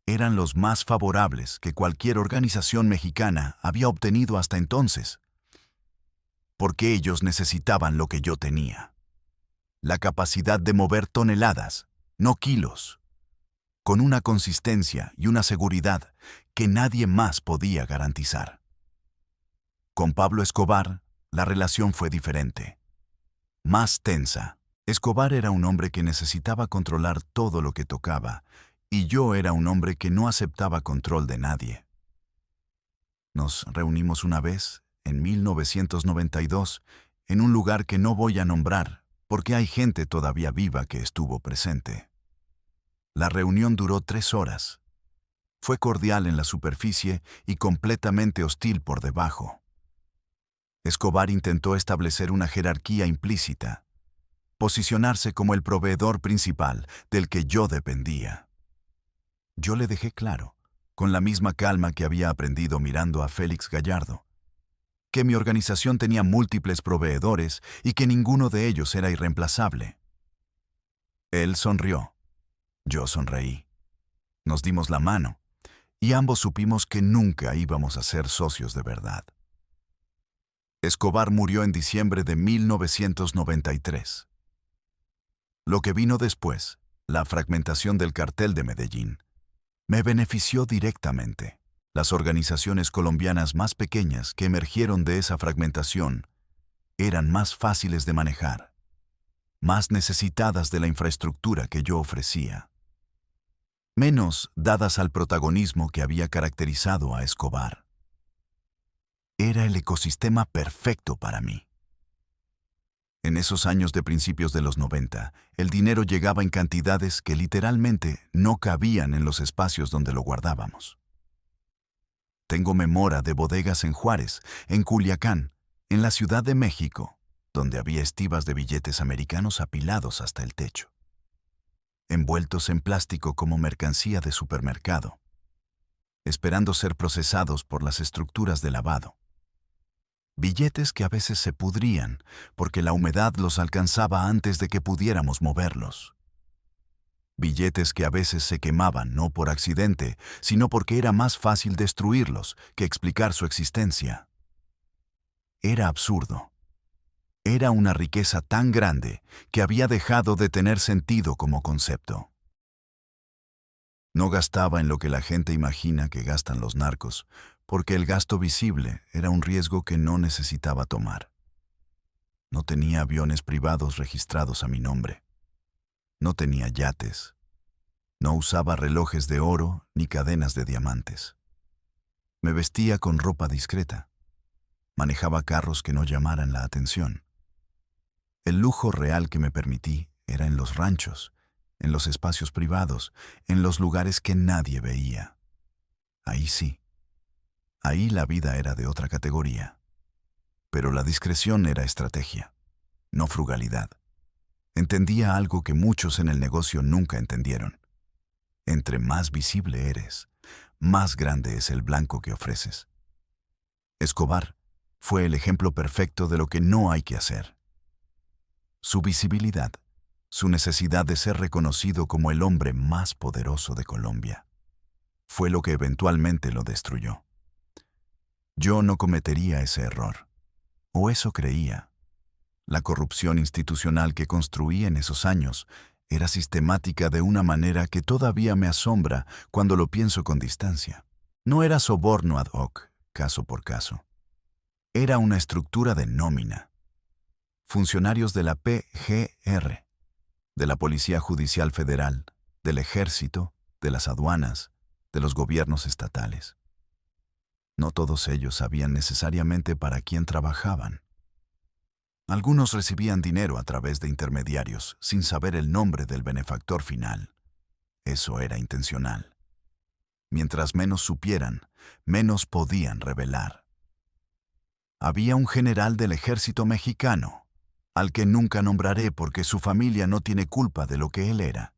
eran los más favorables que cualquier organización mexicana había obtenido hasta entonces, porque ellos necesitaban lo que yo tenía: la capacidad de mover toneladas, no kilos, con una consistencia y una seguridad que nadie más podía garantizar. Con Pablo Escobar, la relación fue diferente, más tensa. Escobar era un hombre que necesitaba controlar todo lo que tocaba, y yo era un hombre que no aceptaba control de nadie. Nos reunimos una vez, en 1992, en un lugar que no voy a nombrar, porque hay gente todavía viva que estuvo presente. La reunión duró 3 horas. Fue cordial en la superficie y completamente hostil por debajo. Escobar intentó establecer una jerarquía implícita, posicionarse como el proveedor principal del que yo dependía. Yo le dejé claro, con la misma calma que había aprendido mirando a Félix Gallardo, que mi organización tenía múltiples proveedores y que ninguno de ellos era irreemplazable. Él sonrió. Yo sonreí. Nos dimos la mano, y ambos supimos que nunca íbamos a ser socios de verdad. Escobar murió en diciembre de 1993. Lo que vino después, la fragmentación del cartel de Medellín, me benefició directamente. Las organizaciones colombianas más pequeñas que emergieron de esa fragmentación eran más fáciles de manejar, más necesitadas de la infraestructura que yo ofrecía, menos dadas al protagonismo que había caracterizado a Escobar. Era el ecosistema perfecto para mí. En esos años de principios de los 90, el dinero llegaba en cantidades que literalmente no cabían en los espacios donde lo guardábamos. Tengo memoria de bodegas en Juárez, en Culiacán, en la Ciudad de México, donde había estivas de billetes americanos apilados hasta el techo, envueltos en plástico como mercancía de supermercado, esperando ser procesados por las estructuras de lavado. Billetes que a veces se pudrían porque la humedad los alcanzaba antes de que pudiéramos moverlos. Billetes que a veces se quemaban no por accidente, sino porque era más fácil destruirlos que explicar su existencia. Era absurdo. Era una riqueza tan grande que había dejado de tener sentido como concepto. No gastaba en lo que la gente imagina que gastan los narcos, porque el gasto visible era un riesgo que no necesitaba tomar. No tenía aviones privados registrados a mi nombre. No tenía yates. No usaba relojes de oro ni cadenas de diamantes. Me vestía con ropa discreta. Manejaba carros que no llamaran la atención. El lujo real que me permití era en los ranchos, en los espacios privados, en los lugares que nadie veía. Ahí sí. Ahí la vida era de otra categoría. Pero la discreción era estrategia, no frugalidad. Entendía algo que muchos en el negocio nunca entendieron. Entre más visible eres, más grande es el blanco que ofreces. Escobar fue el ejemplo perfecto de lo que no hay que hacer. Su visibilidad, su necesidad de ser reconocido como el hombre más poderoso de Colombia, fue lo que eventualmente lo destruyó. Yo no cometería ese error, o eso creía. La corrupción institucional que construí en esos años era sistemática de una manera que todavía me asombra cuando lo pienso con distancia. No era soborno ad hoc, caso por caso. Era una estructura de nómina. Funcionarios de la PGR, de la Policía Judicial Federal, del Ejército, de las aduanas, de los gobiernos estatales. No todos ellos sabían necesariamente para quién trabajaban. Algunos recibían dinero a través de intermediarios sin saber el nombre del benefactor final. Eso era intencional. Mientras menos supieran, menos podían revelar. Había un general del ejército mexicano, al que nunca nombraré porque su familia no tiene culpa de lo que él era,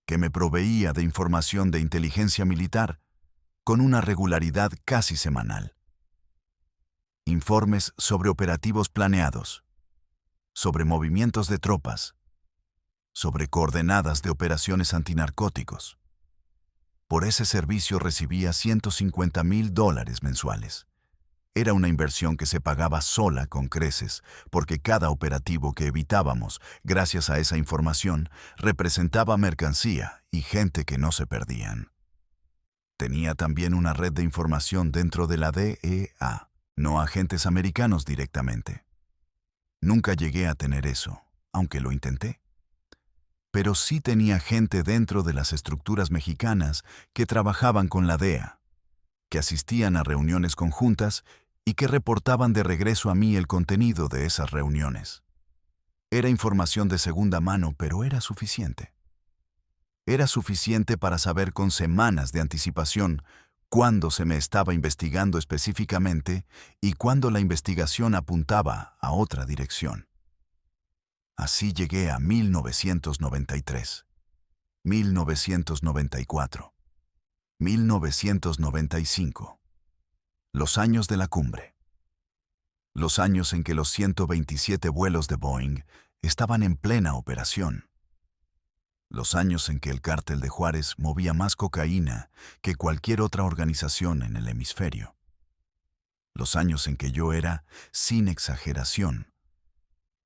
que me proveía de información de inteligencia militar con una regularidad casi semanal. Informes sobre operativos planeados, sobre movimientos de tropas, sobre coordenadas de operaciones antinarcóticos. Por ese servicio recibía $150,000 mensuales. Era una inversión que se pagaba sola con creces, porque cada operativo que evitábamos, gracias a esa información, representaba mercancía y gente que no se perdían. Tenía también una red de información dentro de la DEA, no agentes americanos directamente. Nunca llegué a tener eso, aunque lo intenté. Pero sí tenía gente dentro de las estructuras mexicanas que trabajaban con la DEA, que asistían a reuniones conjuntas y que reportaban de regreso a mí el contenido de esas reuniones. Era información de segunda mano, pero era suficiente. Era suficiente para saber con semanas de anticipación cuándo se me estaba investigando específicamente y cuándo la investigación apuntaba a otra dirección. Así llegué a 1993, 1994, 1995. Los años de la cumbre. Los años en que los 127 vuelos de Boeing estaban en plena operación. Los años en que el cártel de Juárez movía más cocaína que cualquier otra organización en el hemisferio. Los años en que yo era, sin exageración,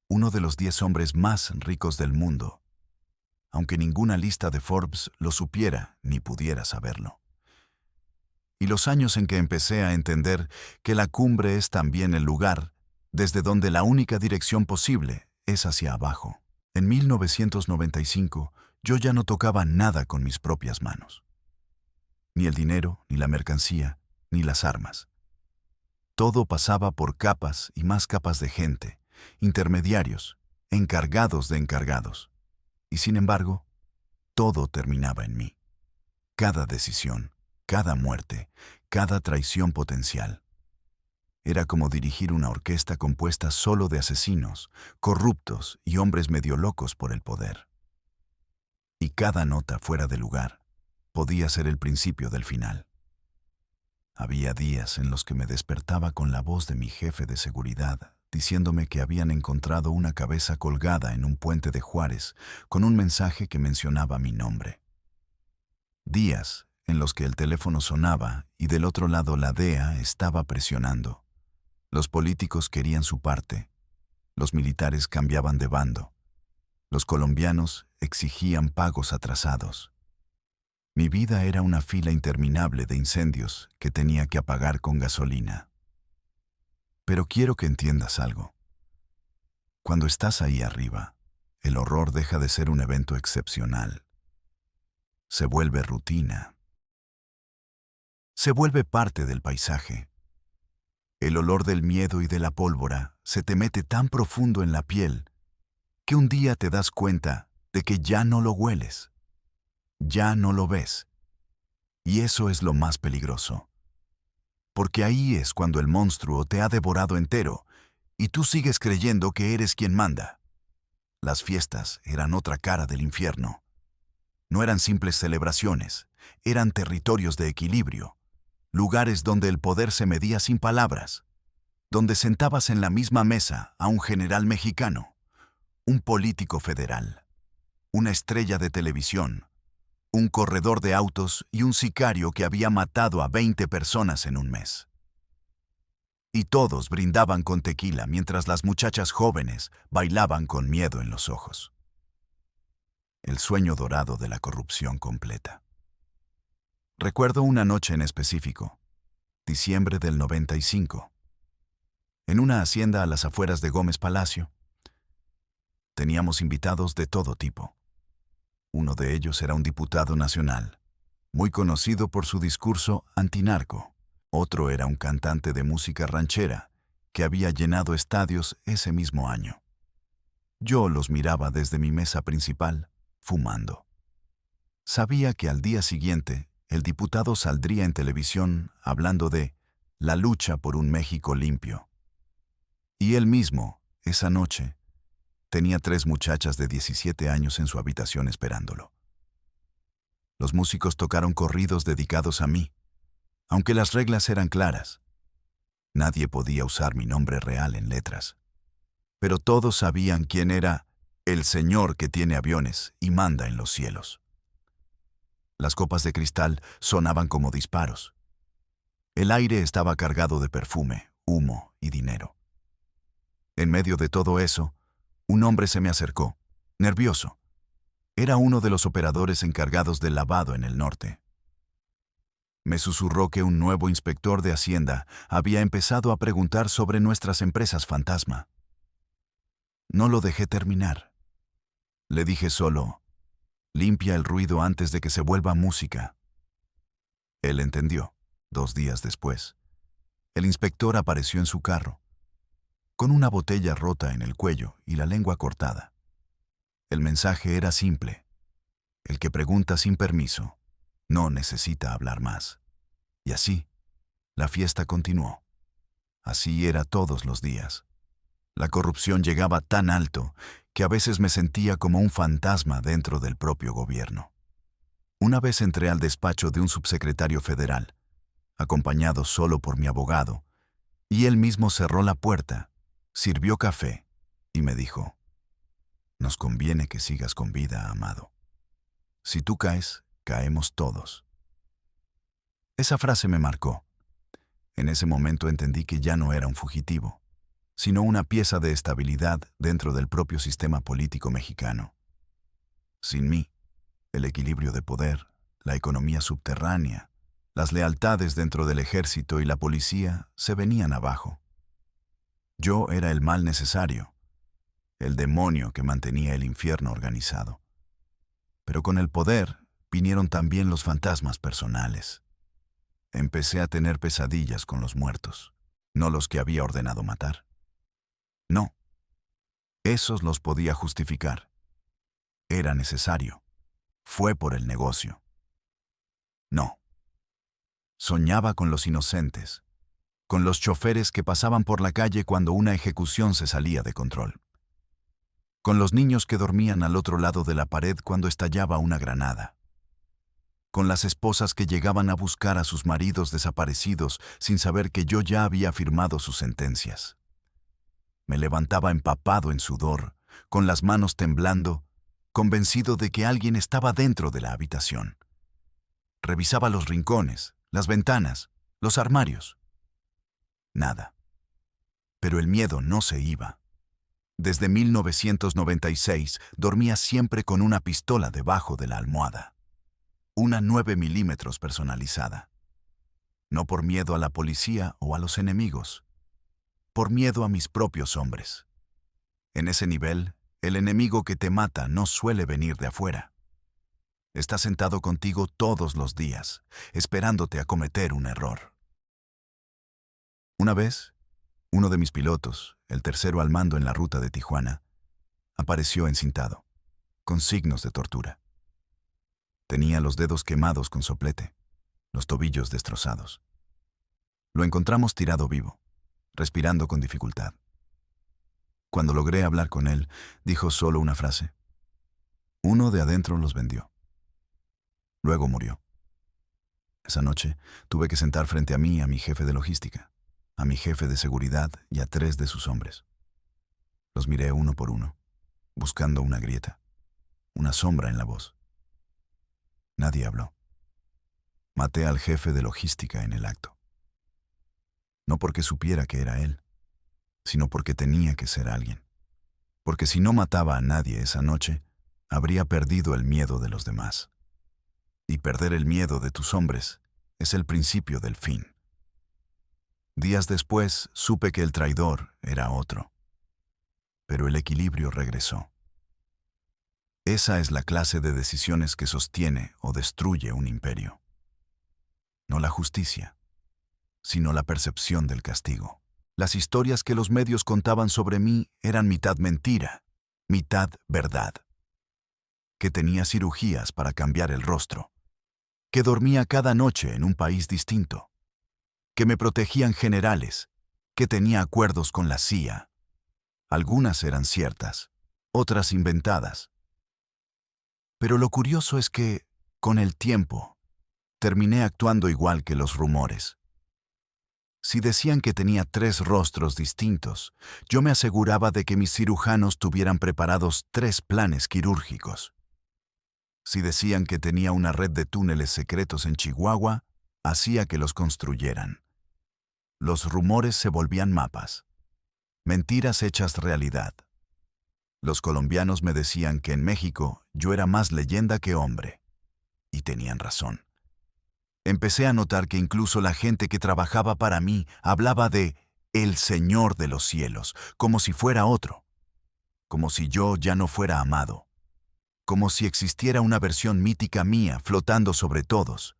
uno de los 10 hombres más ricos del mundo, aunque ninguna lista de Forbes lo supiera ni pudiera saberlo. Y los años en que empecé a entender que la cumbre es también el lugar desde donde la única dirección posible es hacia abajo. En 1995, yo ya no tocaba nada con mis propias manos. Ni el dinero, ni la mercancía, ni las armas. Todo pasaba por capas y más capas de gente, intermediarios, encargados de encargados. Y sin embargo, todo terminaba en mí. Cada decisión, cada muerte, cada traición potencial. Era como dirigir una orquesta compuesta solo de asesinos, corruptos y hombres medio locos por el poder. Y cada nota fuera de lugar podía ser el principio del final. Había días en los que me despertaba con la voz de mi jefe de seguridad, diciéndome que habían encontrado una cabeza colgada en un puente de Juárez con un mensaje que mencionaba mi nombre. Días en los que el teléfono sonaba y del otro lado la DEA estaba presionando. Los políticos querían su parte. Los militares cambiaban de bando. Los colombianos exigían pagos atrasados. Mi vida era una fila interminable de incendios que tenía que apagar con gasolina. Pero quiero que entiendas algo. Cuando estás ahí arriba, el horror deja de ser un evento excepcional. Se vuelve rutina. Se vuelve parte del paisaje. El olor del miedo y de la pólvora se te mete tan profundo en la piel que un día te das cuenta de que ya no lo hueles, ya no lo ves. Y eso es lo más peligroso. Porque ahí es cuando el monstruo te ha devorado entero y tú sigues creyendo que eres quien manda. Las fiestas eran otra cara del infierno. No eran simples celebraciones, eran territorios de equilibrio, lugares donde el poder se medía sin palabras, donde sentabas en la misma mesa a un general mexicano, un político federal, una estrella de televisión, un corredor de autos y un sicario que había matado a 20 personas en un mes. Y todos brindaban con tequila mientras las muchachas jóvenes bailaban con miedo en los ojos. El sueño dorado de la corrupción completa. Recuerdo una noche en específico, diciembre del 95, en una hacienda a las afueras de Gómez Palacio. Teníamos invitados de todo tipo. Uno de ellos era un diputado nacional, muy conocido por su discurso antinarco. Otro era un cantante de música ranchera, que había llenado estadios ese mismo año. Yo los miraba desde mi mesa principal, fumando. Sabía que al día siguiente, el diputado saldría en televisión hablando de la lucha por un México limpio. Y él mismo, esa noche, tenía 3 muchachas de 17 años en su habitación esperándolo. Los músicos tocaron corridos dedicados a mí, aunque las reglas eran claras. Nadie podía usar mi nombre real en letras. Pero todos sabían quién era el señor que tiene aviones y manda en los cielos. Las copas de cristal sonaban como disparos. El aire estaba cargado de perfume, humo y dinero. En medio de todo eso, un hombre se me acercó, nervioso. Era uno de los operadores encargados del lavado en el norte. Me susurró que un nuevo inspector de Hacienda había empezado a preguntar sobre nuestras empresas fantasma. No lo dejé terminar. Le dije solo, limpia el ruido antes de que se vuelva música. Él entendió. 2 días después, el inspector apareció en su carro, con una botella rota en el cuello y la lengua cortada. El mensaje era simple. El que pregunta sin permiso no necesita hablar más. Y así, la fiesta continuó. Así era todos los días. La corrupción llegaba tan alto que a veces me sentía como un fantasma dentro del propio gobierno. Una vez entré al despacho de un subsecretario federal, acompañado solo por mi abogado, y él mismo cerró la puerta, sirvió café y me dijo, «Nos conviene que sigas con vida, Amado. Si tú caes, caemos todos». Esa frase me marcó. En ese momento entendí que ya no era un fugitivo, sino una pieza de estabilidad dentro del propio sistema político mexicano. Sin mí, el equilibrio de poder, la economía subterránea, las lealtades dentro del ejército y la policía se venían abajo. Yo era el mal necesario, el demonio que mantenía el infierno organizado. Pero con el poder vinieron también los fantasmas personales. Empecé a tener pesadillas con los muertos, no los que había ordenado matar. No, esos los podía justificar. Era necesario. Fue por el negocio. No. Soñaba con los inocentes, con los choferes que pasaban por la calle cuando una ejecución se salía de control, con los niños que dormían al otro lado de la pared cuando estallaba una granada, con las esposas que llegaban a buscar a sus maridos desaparecidos sin saber que yo ya había firmado sus sentencias. Me levantaba empapado en sudor, con las manos temblando, convencido de que alguien estaba dentro de la habitación. Revisaba los rincones, las ventanas, los armarios. Nada. Pero el miedo no se iba. Desde 1996 dormía siempre con una pistola debajo de la almohada. Una 9 milímetros personalizada. No por miedo a la policía o a los enemigos. Por miedo a mis propios hombres. En ese nivel, el enemigo que te mata no suele venir de afuera. Está sentado contigo todos los días, esperándote a cometer un error. Una vez, uno de mis pilotos, el tercero al mando en la ruta de Tijuana, apareció encintado, con signos de tortura. Tenía los dedos quemados con soplete, los tobillos destrozados. Lo encontramos tirado vivo, respirando con dificultad. Cuando logré hablar con él, dijo solo una frase. Uno de adentro los vendió. Luego murió. Esa noche tuve que sentar frente a mí a mi jefe de logística, a mi jefe de seguridad y a 3 de sus hombres. Los miré uno por uno, buscando una grieta, una sombra en la voz. Nadie habló. Maté al jefe de logística en el acto. No porque supiera que era él, sino porque tenía que ser alguien. Porque si no mataba a nadie esa noche, habría perdido el miedo de los demás. Y perder el miedo de tus hombres es el principio del fin. Días después supe que el traidor era otro. Pero el equilibrio regresó. Esa es la clase de decisiones que sostiene o destruye un imperio. No la justicia, sino la percepción del castigo. Las historias que los medios contaban sobre mí eran mitad mentira, mitad verdad. Que tenía cirugías para cambiar el rostro. Que dormía cada noche en un país distinto. Que me protegían generales. Que tenía acuerdos con la CIA. Algunas eran ciertas, otras inventadas. Pero lo curioso es que, con el tiempo, terminé actuando igual que los rumores. Si decían que tenía 3 rostros distintos, yo me aseguraba de que mis cirujanos tuvieran preparados 3 planes quirúrgicos. Si decían que tenía una red de túneles secretos en Chihuahua, hacía que los construyeran. Los rumores se volvían mapas. Mentiras hechas realidad. Los colombianos me decían que en México yo era más leyenda que hombre. Y tenían razón. Empecé a notar que incluso la gente que trabajaba para mí hablaba de el Señor de los cielos, como si fuera otro, como si yo ya no fuera amado, como si existiera una versión mítica mía flotando sobre todos,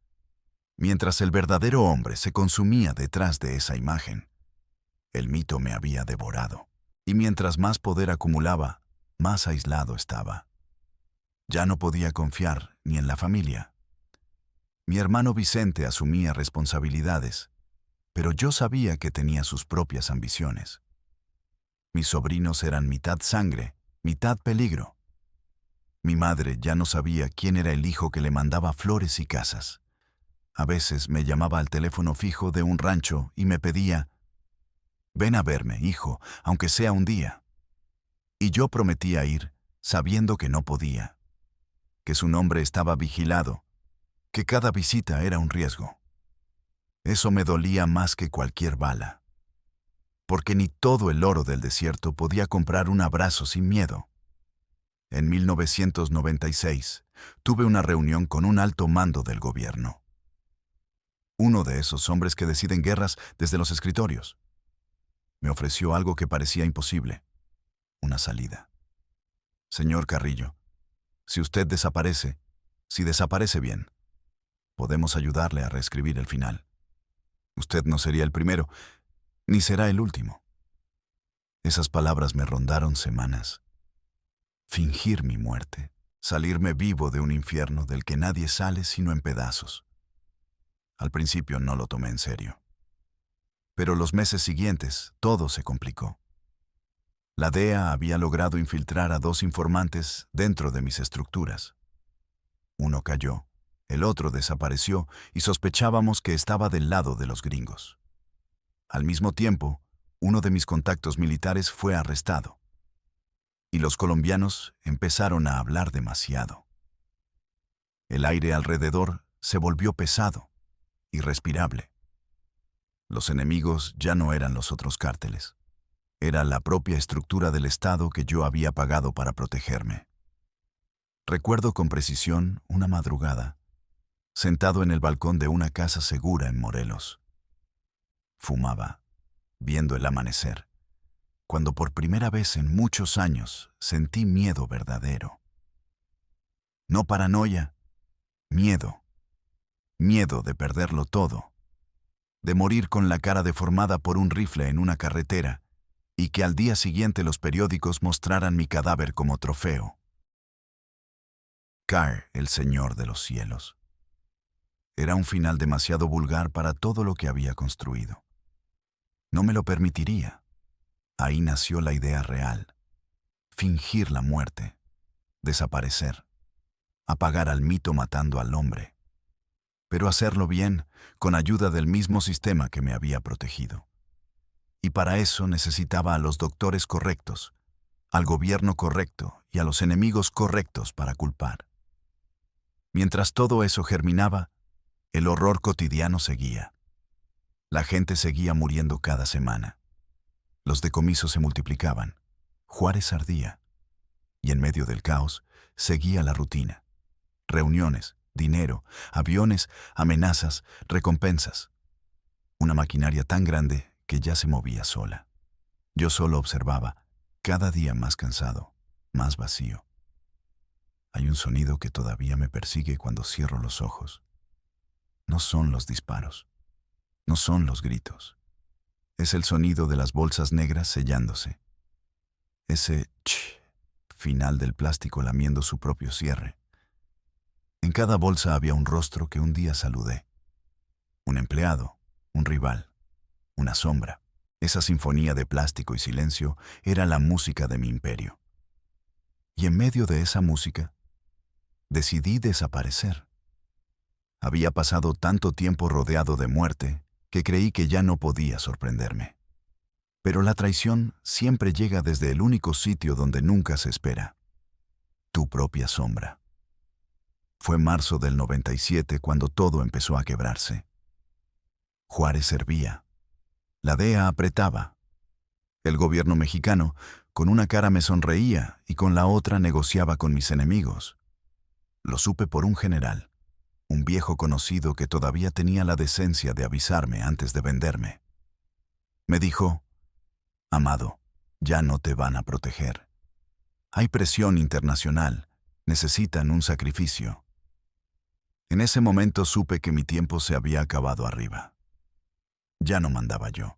mientras el verdadero hombre se consumía detrás de esa imagen. El mito me había devorado, y mientras más poder acumulaba, más aislado estaba. Ya no podía confiar ni en la familia. Mi hermano Vicente asumía responsabilidades, pero yo sabía que tenía sus propias ambiciones. Mis sobrinos eran mitad sangre, mitad peligro. Mi madre ya no sabía quién era el hijo que le mandaba flores y casas. A veces me llamaba al teléfono fijo de un rancho y me pedía, «Ven a verme, hijo, aunque sea un día». Y yo prometía ir, sabiendo que no podía, que su nombre estaba vigilado, que cada visita era un riesgo. Eso me dolía más que cualquier bala, porque ni todo el oro del desierto podía comprar un abrazo sin miedo. En 1996, tuve una reunión con un alto mando del gobierno. Uno de esos hombres que deciden guerras desde los escritorios. Me ofreció algo que parecía imposible, una salida. Señor Carrillo, si usted desaparece, si desaparece bien, podemos ayudarle a reescribir el final. Usted no sería el primero, ni será el último. Esas palabras me rondaron semanas. Fingir mi muerte, salirme vivo de un infierno del que nadie sale sino en pedazos. Al principio no lo tomé en serio. Pero los meses siguientes todo se complicó. La DEA había logrado infiltrar a 2 informantes dentro de mis estructuras. Uno cayó. El otro desapareció y sospechábamos que estaba del lado de los gringos. Al mismo tiempo, uno de mis contactos militares fue arrestado. Y los colombianos empezaron a hablar demasiado. El aire alrededor se volvió pesado, irrespirable. Los enemigos ya no eran los otros cárteles. Era la propia estructura del Estado que yo había pagado para protegerme. Recuerdo con precisión una madrugada, sentado en el balcón de una casa segura en Morelos. Fumaba, viendo el amanecer, cuando por primera vez en muchos años sentí miedo verdadero. No paranoia, miedo. Miedo de perderlo todo, de morir con la cara deformada por un rifle en una carretera y que al día siguiente los periódicos mostraran mi cadáver como trofeo. Cae el Señor de los cielos. Era un final demasiado vulgar para todo lo que había construido. No me lo permitiría. Ahí nació la idea real. Fingir la muerte. Desaparecer. Apagar al mito matando al hombre. Pero hacerlo bien, con ayuda del mismo sistema que me había protegido. Y para eso necesitaba a los doctores correctos, al gobierno correcto y a los enemigos correctos para culpar. Mientras todo eso germinaba, el horror cotidiano seguía. La gente seguía muriendo cada semana. Los decomisos se multiplicaban. Juárez ardía. Y en medio del caos, seguía la rutina. Reuniones, dinero, aviones, amenazas, recompensas. Una maquinaria tan grande que ya se movía sola. Yo solo observaba, cada día más cansado, más vacío. Hay un sonido que todavía me persigue cuando cierro los ojos. No son los disparos, no son los gritos. Es el sonido de las bolsas negras sellándose. Ese ch final del plástico lamiendo su propio cierre. En cada bolsa había un rostro que un día saludé. Un empleado, un rival, una sombra. Esa sinfonía de plástico y silencio era la música de mi imperio. Y en medio de esa música, decidí desaparecer. Había pasado tanto tiempo rodeado de muerte que creí que ya no podía sorprenderme. Pero la traición siempre llega desde el único sitio donde nunca se espera. Tu propia sombra. Fue marzo del 97 cuando todo empezó a quebrarse. Juárez servía. La DEA apretaba. El gobierno mexicano, con una cara me sonreía y con la otra negociaba con mis enemigos. Lo supe por un general, un viejo conocido que todavía tenía la decencia de avisarme antes de venderme. Me dijo, Amado, ya no te van a proteger. Hay presión internacional, necesitan un sacrificio. En ese momento supe que mi tiempo se había acabado arriba. Ya no mandaba yo.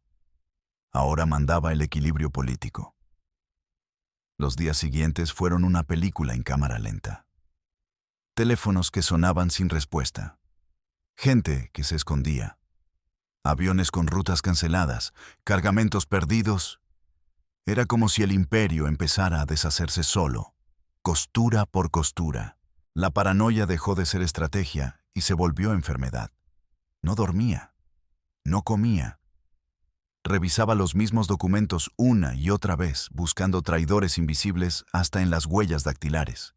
Ahora mandaba el equilibrio político. Los días siguientes fueron una película en cámara lenta. Teléfonos que sonaban sin respuesta. Gente que se escondía. Aviones con rutas canceladas, cargamentos perdidos. Era como si el imperio empezara a deshacerse solo, costura por costura. La paranoia dejó de ser estrategia y se volvió enfermedad. No dormía, no comía. Revisaba los mismos documentos una y otra vez, buscando traidores invisibles hasta en las huellas dactilares.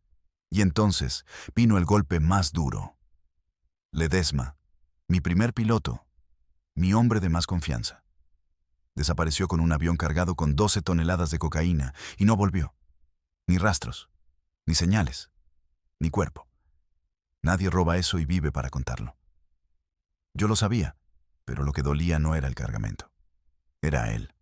Y entonces vino el golpe más duro. Ledesma, mi primer piloto, mi hombre de más confianza. Desapareció con un avión cargado con 12 toneladas de cocaína y no volvió. Ni rastros, ni señales, ni cuerpo. Nadie roba eso y vive para contarlo. Yo lo sabía, pero lo que dolía no era el cargamento. Era él.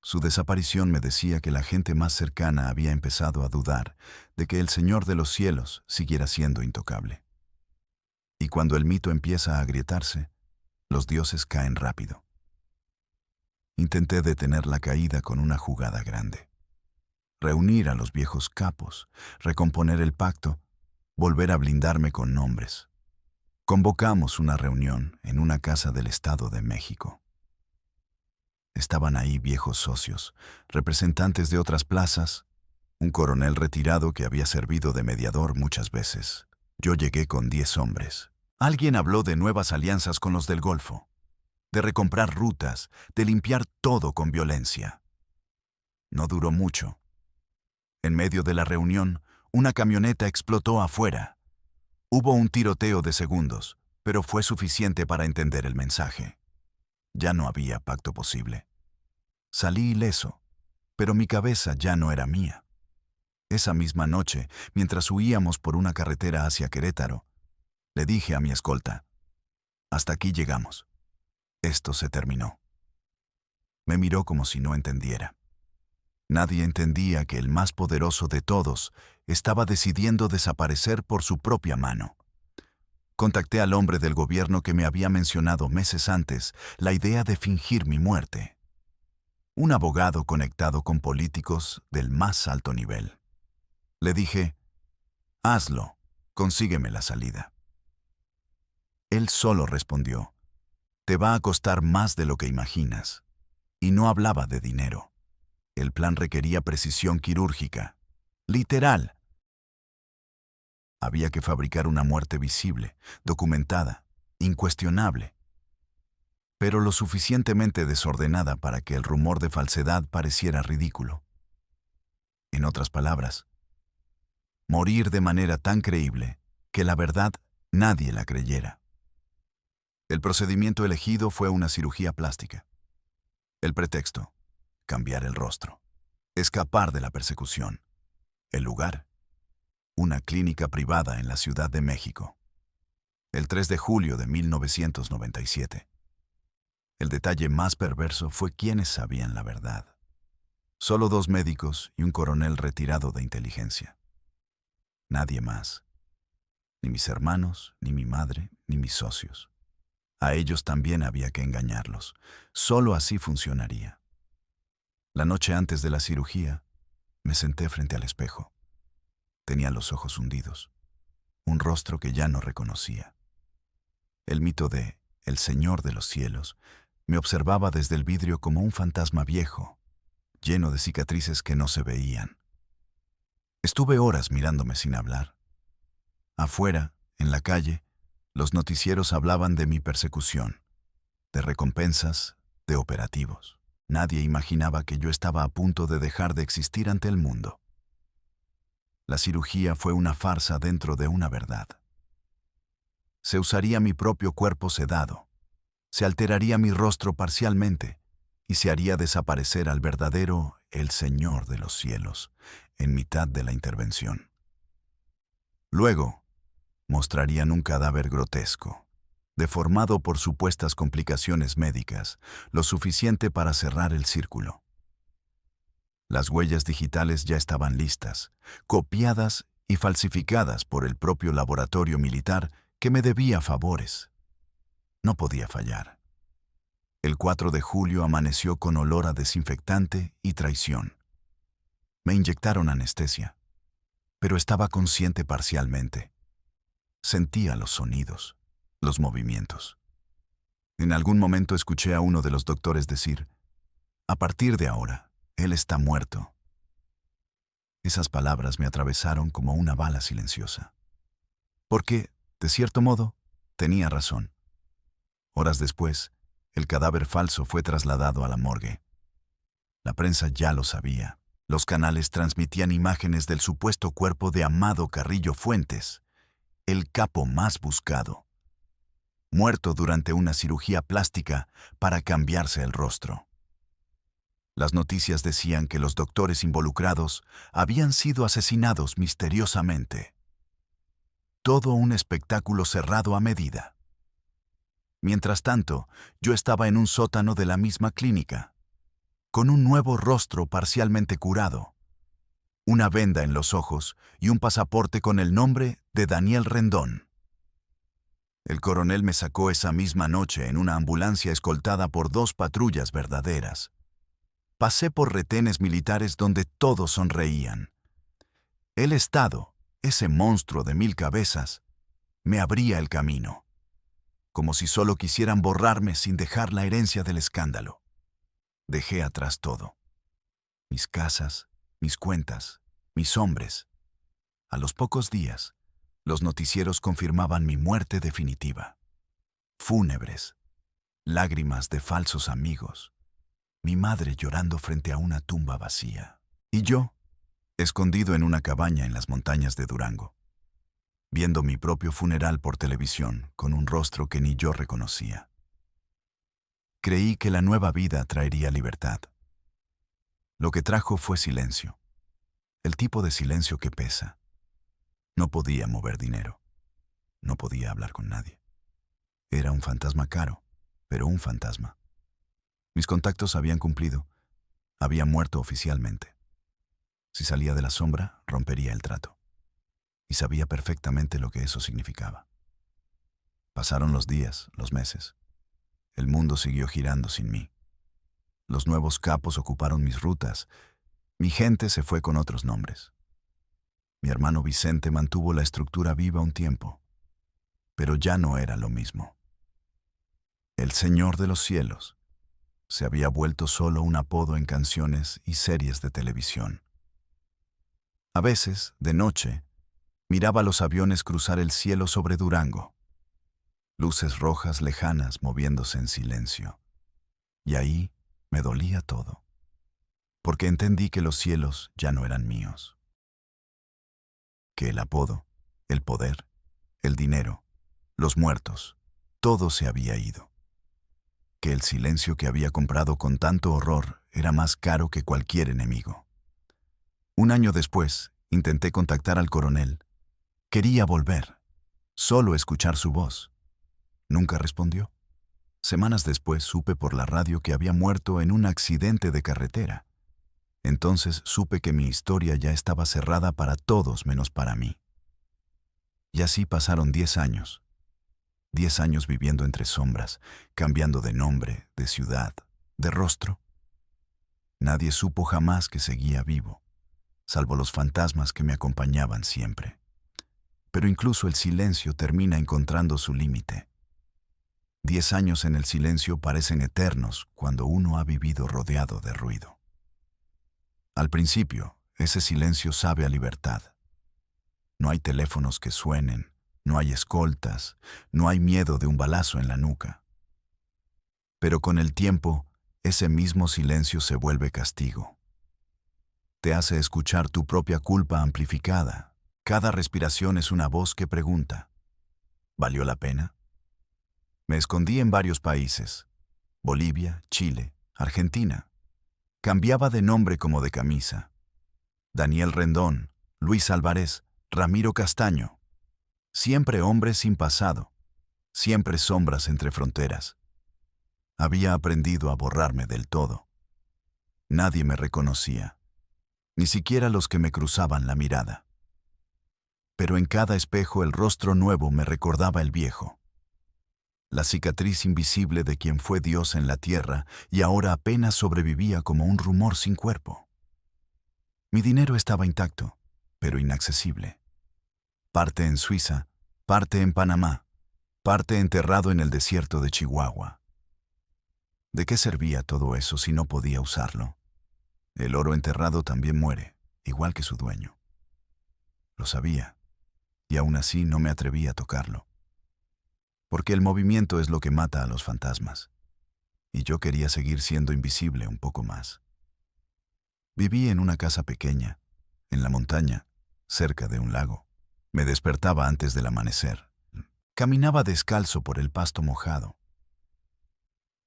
Su desaparición me decía que la gente más cercana había empezado a dudar de que el Señor de los cielos siguiera siendo intocable. Y cuando el mito empieza a agrietarse, los dioses caen rápido. Intenté detener la caída con una jugada grande. Reunir a los viejos capos, recomponer el pacto, volver a blindarme con nombres. Convocamos una reunión en una casa del Estado de México. Estaban ahí viejos socios, representantes de otras plazas, un coronel retirado que había servido de mediador muchas veces. Yo llegué con 10 hombres. Alguien habló de nuevas alianzas con los del Golfo, de recomprar rutas, de limpiar todo con violencia. No duró mucho. En medio de la reunión, una camioneta explotó afuera. Hubo un tiroteo de segundos, pero fue suficiente para entender el mensaje. Ya no había pacto posible. Salí ileso, pero mi cabeza ya no era mía. Esa misma noche, mientras huíamos por una carretera hacia Querétaro, le dije a mi escolta, «Hasta aquí llegamos. Esto se terminó». Me miró como si no entendiera. Nadie entendía que el más poderoso de todos estaba decidiendo desaparecer por su propia mano. Contacté al hombre del gobierno que me había mencionado meses antes la idea de fingir mi muerte. Un abogado conectado con políticos del más alto nivel. Le dije, hazlo, consígueme la salida. Él solo respondió, te va a costar más de lo que imaginas. Y no hablaba de dinero. El plan requería precisión quirúrgica. Literal. Había que fabricar una muerte visible, documentada, incuestionable, pero lo suficientemente desordenada para que el rumor de falsedad pareciera ridículo. En otras palabras, morir de manera tan creíble que la verdad nadie la creyera. El procedimiento elegido fue una cirugía plástica. El pretexto, cambiar el rostro, escapar de la persecución. El lugar, una clínica privada en la Ciudad de México. El 3 de julio de 1997. El detalle más perverso fue quiénes sabían la verdad. Solo 2 médicos y un coronel retirado de inteligencia. Nadie más. Ni mis hermanos, ni mi madre, ni mis socios. A ellos también había que engañarlos. Solo así funcionaría. La noche antes de la cirugía, me senté frente al espejo. Tenía los ojos hundidos, un rostro que ya no reconocía. El mito de El Señor de los Cielos me observaba desde el vidrio como un fantasma viejo, lleno de cicatrices que no se veían. Estuve horas mirándome sin hablar. Afuera, en la calle, los noticieros hablaban de mi persecución, de recompensas, de operativos. Nadie imaginaba que yo estaba a punto de dejar de existir ante el mundo. La cirugía fue una farsa dentro de una verdad. Se usaría mi propio cuerpo sedado, se alteraría mi rostro parcialmente y se haría desaparecer al verdadero El Señor de los Cielos en mitad de la intervención. Luego, mostrarían un cadáver grotesco, deformado por supuestas complicaciones médicas, lo suficiente para cerrar el círculo. Las huellas digitales ya estaban listas, copiadas y falsificadas por el propio laboratorio militar que me debía favores. No podía fallar. El 4 de julio amaneció con olor a desinfectante y traición. Me inyectaron anestesia, pero estaba consciente parcialmente. Sentía los sonidos, los movimientos. En algún momento escuché a uno de los doctores decir, a partir de ahora, él está muerto. Esas palabras me atravesaron como una bala silenciosa. Porque, de cierto modo, tenía razón. Horas después, el cadáver falso fue trasladado a la morgue. La prensa ya lo sabía. Los canales transmitían imágenes del supuesto cuerpo de Amado Carrillo Fuentes, el capo más buscado, muerto durante una cirugía plástica para cambiarse el rostro. Las noticias decían que los doctores involucrados habían sido asesinados misteriosamente. Todo un espectáculo cerrado a medida. Mientras tanto, yo estaba en un sótano de la misma clínica, con un nuevo rostro parcialmente curado, una venda en los ojos y un pasaporte con el nombre de Daniel Rendón. El coronel me sacó esa misma noche en una ambulancia escoltada por 2 patrullas verdaderas. Pasé por retenes militares donde todos sonreían. El Estado, ese monstruo de 1000 cabezas, me abría el camino, como si solo quisieran borrarme sin dejar la herencia del escándalo. Dejé atrás todo. Mis casas, mis cuentas, mis hombres. A los pocos días, los noticieros confirmaban mi muerte definitiva. Fúnebres, lágrimas de falsos amigos, mi madre llorando frente a una tumba vacía. Y yo, escondido en una cabaña en las montañas de Durango, viendo mi propio funeral por televisión con un rostro que ni yo reconocía. Creí que la nueva vida traería libertad. Lo que trajo fue silencio. El tipo de silencio que pesa. No podía mover dinero. No podía hablar con nadie. Era un fantasma caro, pero un fantasma. Mis contactos habían cumplido. Había muerto oficialmente. Si salía de la sombra, rompería el trato. Y sabía perfectamente lo que eso significaba. Pasaron los días, los meses. El mundo siguió girando sin mí. Los nuevos capos ocuparon mis rutas. Mi gente se fue con otros nombres. Mi hermano Vicente mantuvo la estructura viva un tiempo, pero ya no era lo mismo. El Señor de los Cielos se había vuelto solo un apodo en canciones y series de televisión. A veces, de noche, miraba los aviones cruzar el cielo sobre Durango. Luces rojas lejanas moviéndose en silencio. Y ahí me dolía todo, porque entendí que los cielos ya no eran míos. Que el apodo, el poder, el dinero, los muertos, todo se había ido. Que el silencio que había comprado con tanto horror era más caro que cualquier enemigo. Un año después, intenté contactar al coronel. Quería volver, solo escuchar su voz. Nunca respondió. Semanas después supe por la radio que había muerto en un accidente de carretera. Entonces supe que mi historia ya estaba cerrada para todos menos para mí. Y así pasaron 10 años. 10 años viviendo entre sombras, cambiando de nombre, de ciudad, de rostro. Nadie supo jamás que seguía vivo, salvo los fantasmas que me acompañaban siempre. Pero incluso el silencio termina encontrando su límite. 10 años en el silencio parecen eternos cuando uno ha vivido rodeado de ruido. Al principio, ese silencio sabe a libertad. No hay teléfonos que suenen, no hay escoltas, no hay miedo de un balazo en la nuca. Pero con el tiempo, ese mismo silencio se vuelve castigo. Te hace escuchar tu propia culpa amplificada. Cada respiración es una voz que pregunta, ¿valió la pena? Me escondí en varios países, Bolivia, Chile, Argentina. Cambiaba de nombre como de camisa. Daniel Rendón, Luis Álvarez, Ramiro Castaño. Siempre hombres sin pasado, siempre sombras entre fronteras. Había aprendido a borrarme del todo. Nadie me reconocía, ni siquiera los que me cruzaban la mirada. Pero en cada espejo el rostro nuevo me recordaba el viejo. La cicatriz invisible de quien fue Dios en la tierra y ahora apenas sobrevivía como un rumor sin cuerpo. Mi dinero estaba intacto, pero inaccesible. Parte en Suiza, parte en Panamá, parte enterrado en el desierto de Chihuahua. ¿De qué servía todo eso si no podía usarlo? El oro enterrado también muere, igual que su dueño. Lo sabía, y aún así no me atreví a tocarlo. Porque el movimiento es lo que mata a los fantasmas, y yo quería seguir siendo invisible un poco más. Viví en una casa pequeña, en la montaña, cerca de un lago. Me despertaba antes del amanecer. Caminaba descalzo por el pasto mojado.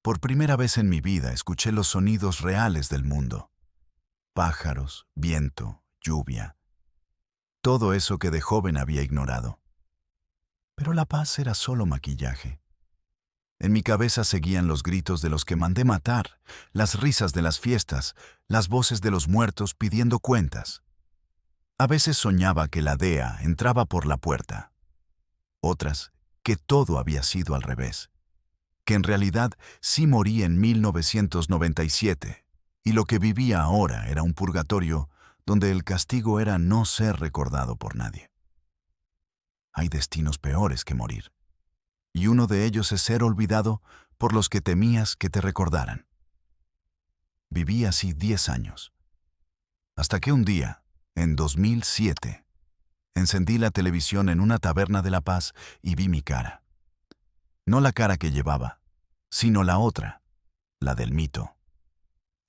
Por primera vez en mi vida escuché los sonidos reales del mundo. Pájaros, viento, lluvia. Todo eso que de joven había ignorado. Pero la paz era solo maquillaje. En mi cabeza seguían los gritos de los que mandé matar, las risas de las fiestas, las voces de los muertos pidiendo cuentas. A veces soñaba que la DEA entraba por la puerta. Otras, que todo había sido al revés. Que en realidad sí morí en 1997, y lo que vivía ahora era un purgatorio donde el castigo era no ser recordado por nadie. Hay destinos peores que morir, y uno de ellos es ser olvidado por los que temías que te recordaran. Viví así 10 años, hasta que un día, en 2007, encendí la televisión en una taberna de La Paz y vi mi cara. No la cara que llevaba, sino la otra, la del mito.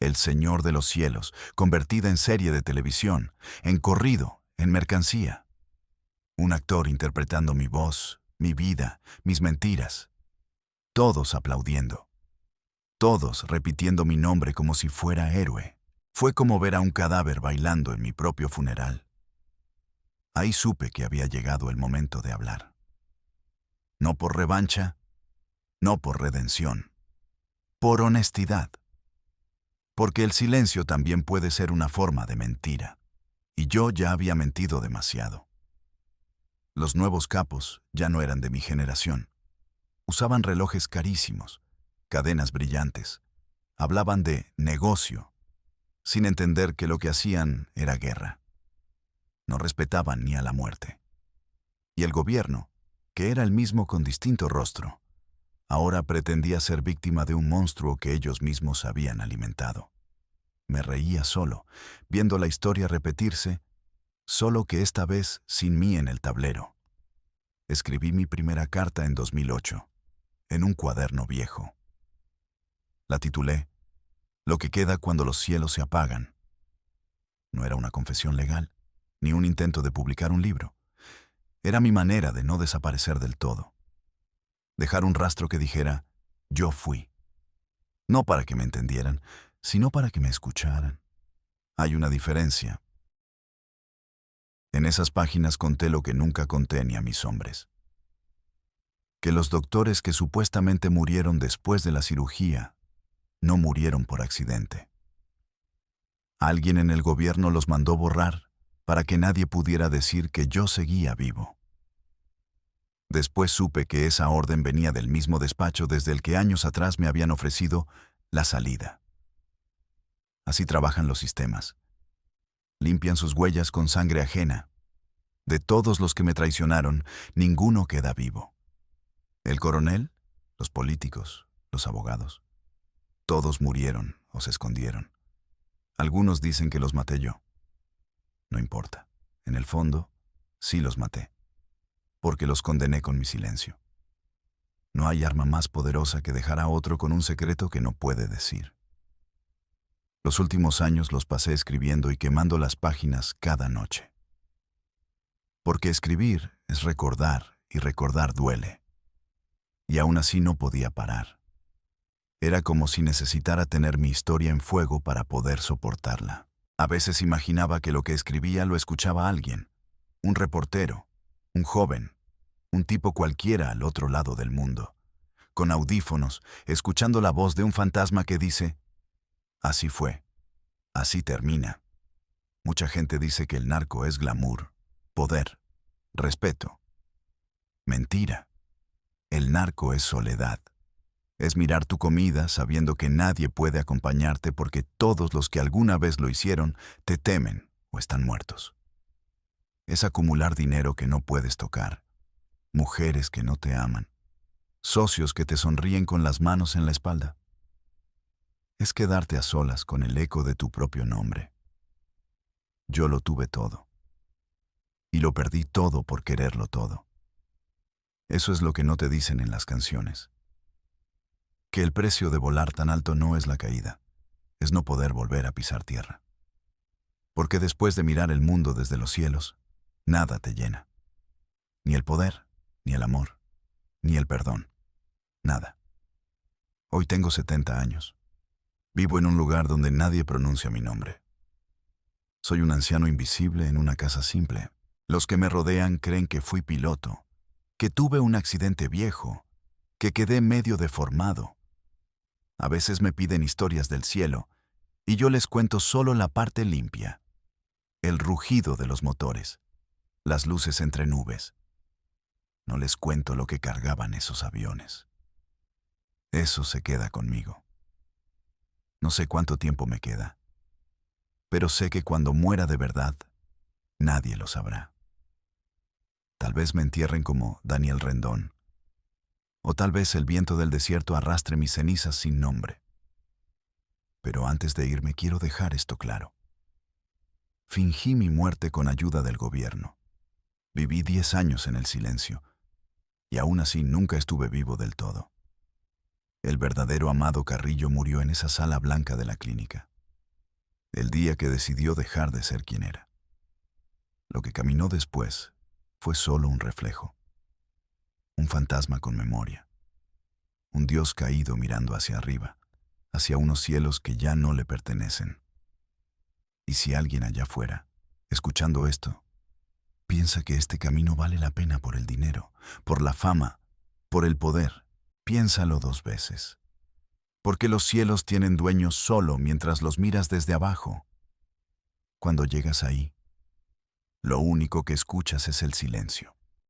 El Señor de los Cielos, convertida en serie de televisión, en corrido, en mercancía. Un actor interpretando mi voz, mi vida, mis mentiras. Todos aplaudiendo. Todos repitiendo mi nombre como si fuera héroe. Fue como ver a un cadáver bailando en mi propio funeral. Ahí supe que había llegado el momento de hablar. No por revancha, no por redención, por honestidad. Porque el silencio también puede ser una forma de mentira. Y yo ya había mentido demasiado. Los nuevos capos ya no eran de mi generación. Usaban relojes carísimos, cadenas brillantes. Hablaban de negocio, sin entender que lo que hacían era guerra. No respetaban ni a la muerte. Y el gobierno, que era el mismo con distinto rostro, ahora pretendía ser víctima de un monstruo que ellos mismos habían alimentado. Me reía solo, viendo la historia repetirse, solo que esta vez sin mí en el tablero. Escribí mi primera carta en 2008, en un cuaderno viejo. La titulé Lo que queda cuando los cielos se apagan. No era una confesión legal, ni un intento de publicar un libro. Era mi manera de no desaparecer del todo. Dejar un rastro que dijera, yo fui. No para que me entendieran, sino para que me escucharan. Hay una diferencia. En esas páginas conté lo que nunca conté ni a mis hombres. Que los doctores que supuestamente murieron después de la cirugía no murieron por accidente. Alguien en el gobierno los mandó borrar para que nadie pudiera decir que yo seguía vivo. Después supe que esa orden venía del mismo despacho desde el que años atrás me habían ofrecido la salida. Así trabajan los sistemas. Limpian sus huellas con sangre ajena. De todos los que me traicionaron, ninguno queda vivo. El coronel, los políticos, los abogados. Todos murieron o se escondieron. Algunos dicen que los maté yo. No importa. En el fondo, sí los maté. Porque los condené con mi silencio. No hay arma más poderosa que dejar a otro con un secreto que no puede decir. Los últimos años los pasé escribiendo y quemando las páginas cada noche. Porque escribir es recordar y recordar duele. Y aún así no podía parar. Era como si necesitara tener mi historia en fuego para poder soportarla. A veces imaginaba que lo que escribía lo escuchaba alguien, un reportero, un joven, un tipo cualquiera al otro lado del mundo, con audífonos, escuchando la voz de un fantasma que dice, así fue, así termina. Mucha gente dice que el narco es glamour, poder, respeto. Mentira. El narco es soledad. Es mirar tu comida sabiendo que nadie puede acompañarte porque todos los que alguna vez lo hicieron te temen o están muertos. Es acumular dinero que no puedes tocar, mujeres que no te aman, socios que te sonríen con las manos en la espalda. Es quedarte a solas con el eco de tu propio nombre. Yo lo tuve todo. Y lo perdí todo por quererlo todo. Eso es lo que no te dicen en las canciones. Que el precio de volar tan alto no es la caída, es no poder volver a pisar tierra. Porque después de mirar el mundo desde los cielos, nada te llena. Ni el poder, ni el amor, ni el perdón. Nada. Hoy tengo 70 años. Vivo en un lugar donde nadie pronuncia mi nombre. Soy un anciano invisible en una casa simple. Los que me rodean creen que fui piloto, que tuve un accidente viejo, que quedé medio deformado. A veces me piden historias del cielo, y yo les cuento solo la parte limpia. El rugido de los motores, las luces entre nubes. No les cuento lo que cargaban esos aviones. Eso se queda conmigo. No sé cuánto tiempo me queda, pero sé que cuando muera de verdad, nadie lo sabrá. Tal vez me entierren como Daniel Rendón, o tal vez el viento del desierto arrastre mis cenizas sin nombre. Pero antes de irme quiero dejar esto claro. Fingí mi muerte con ayuda del gobierno. Viví 10 años en el silencio, y aún así nunca estuve vivo del todo. El verdadero Amado Carrillo murió en esa sala blanca de la clínica, el día que decidió dejar de ser quien era. Lo que caminó después fue solo un reflejo, un fantasma con memoria, un Dios caído mirando hacia arriba, hacia unos cielos que ya no le pertenecen. Y si alguien allá afuera, escuchando esto, piensa que este camino vale la pena por el dinero, por la fama, por el poder, piénsalo 2 veces. Porque los cielos tienen dueños solo mientras los miras desde abajo. Cuando llegas ahí, Lo único que escuchas es el silencio.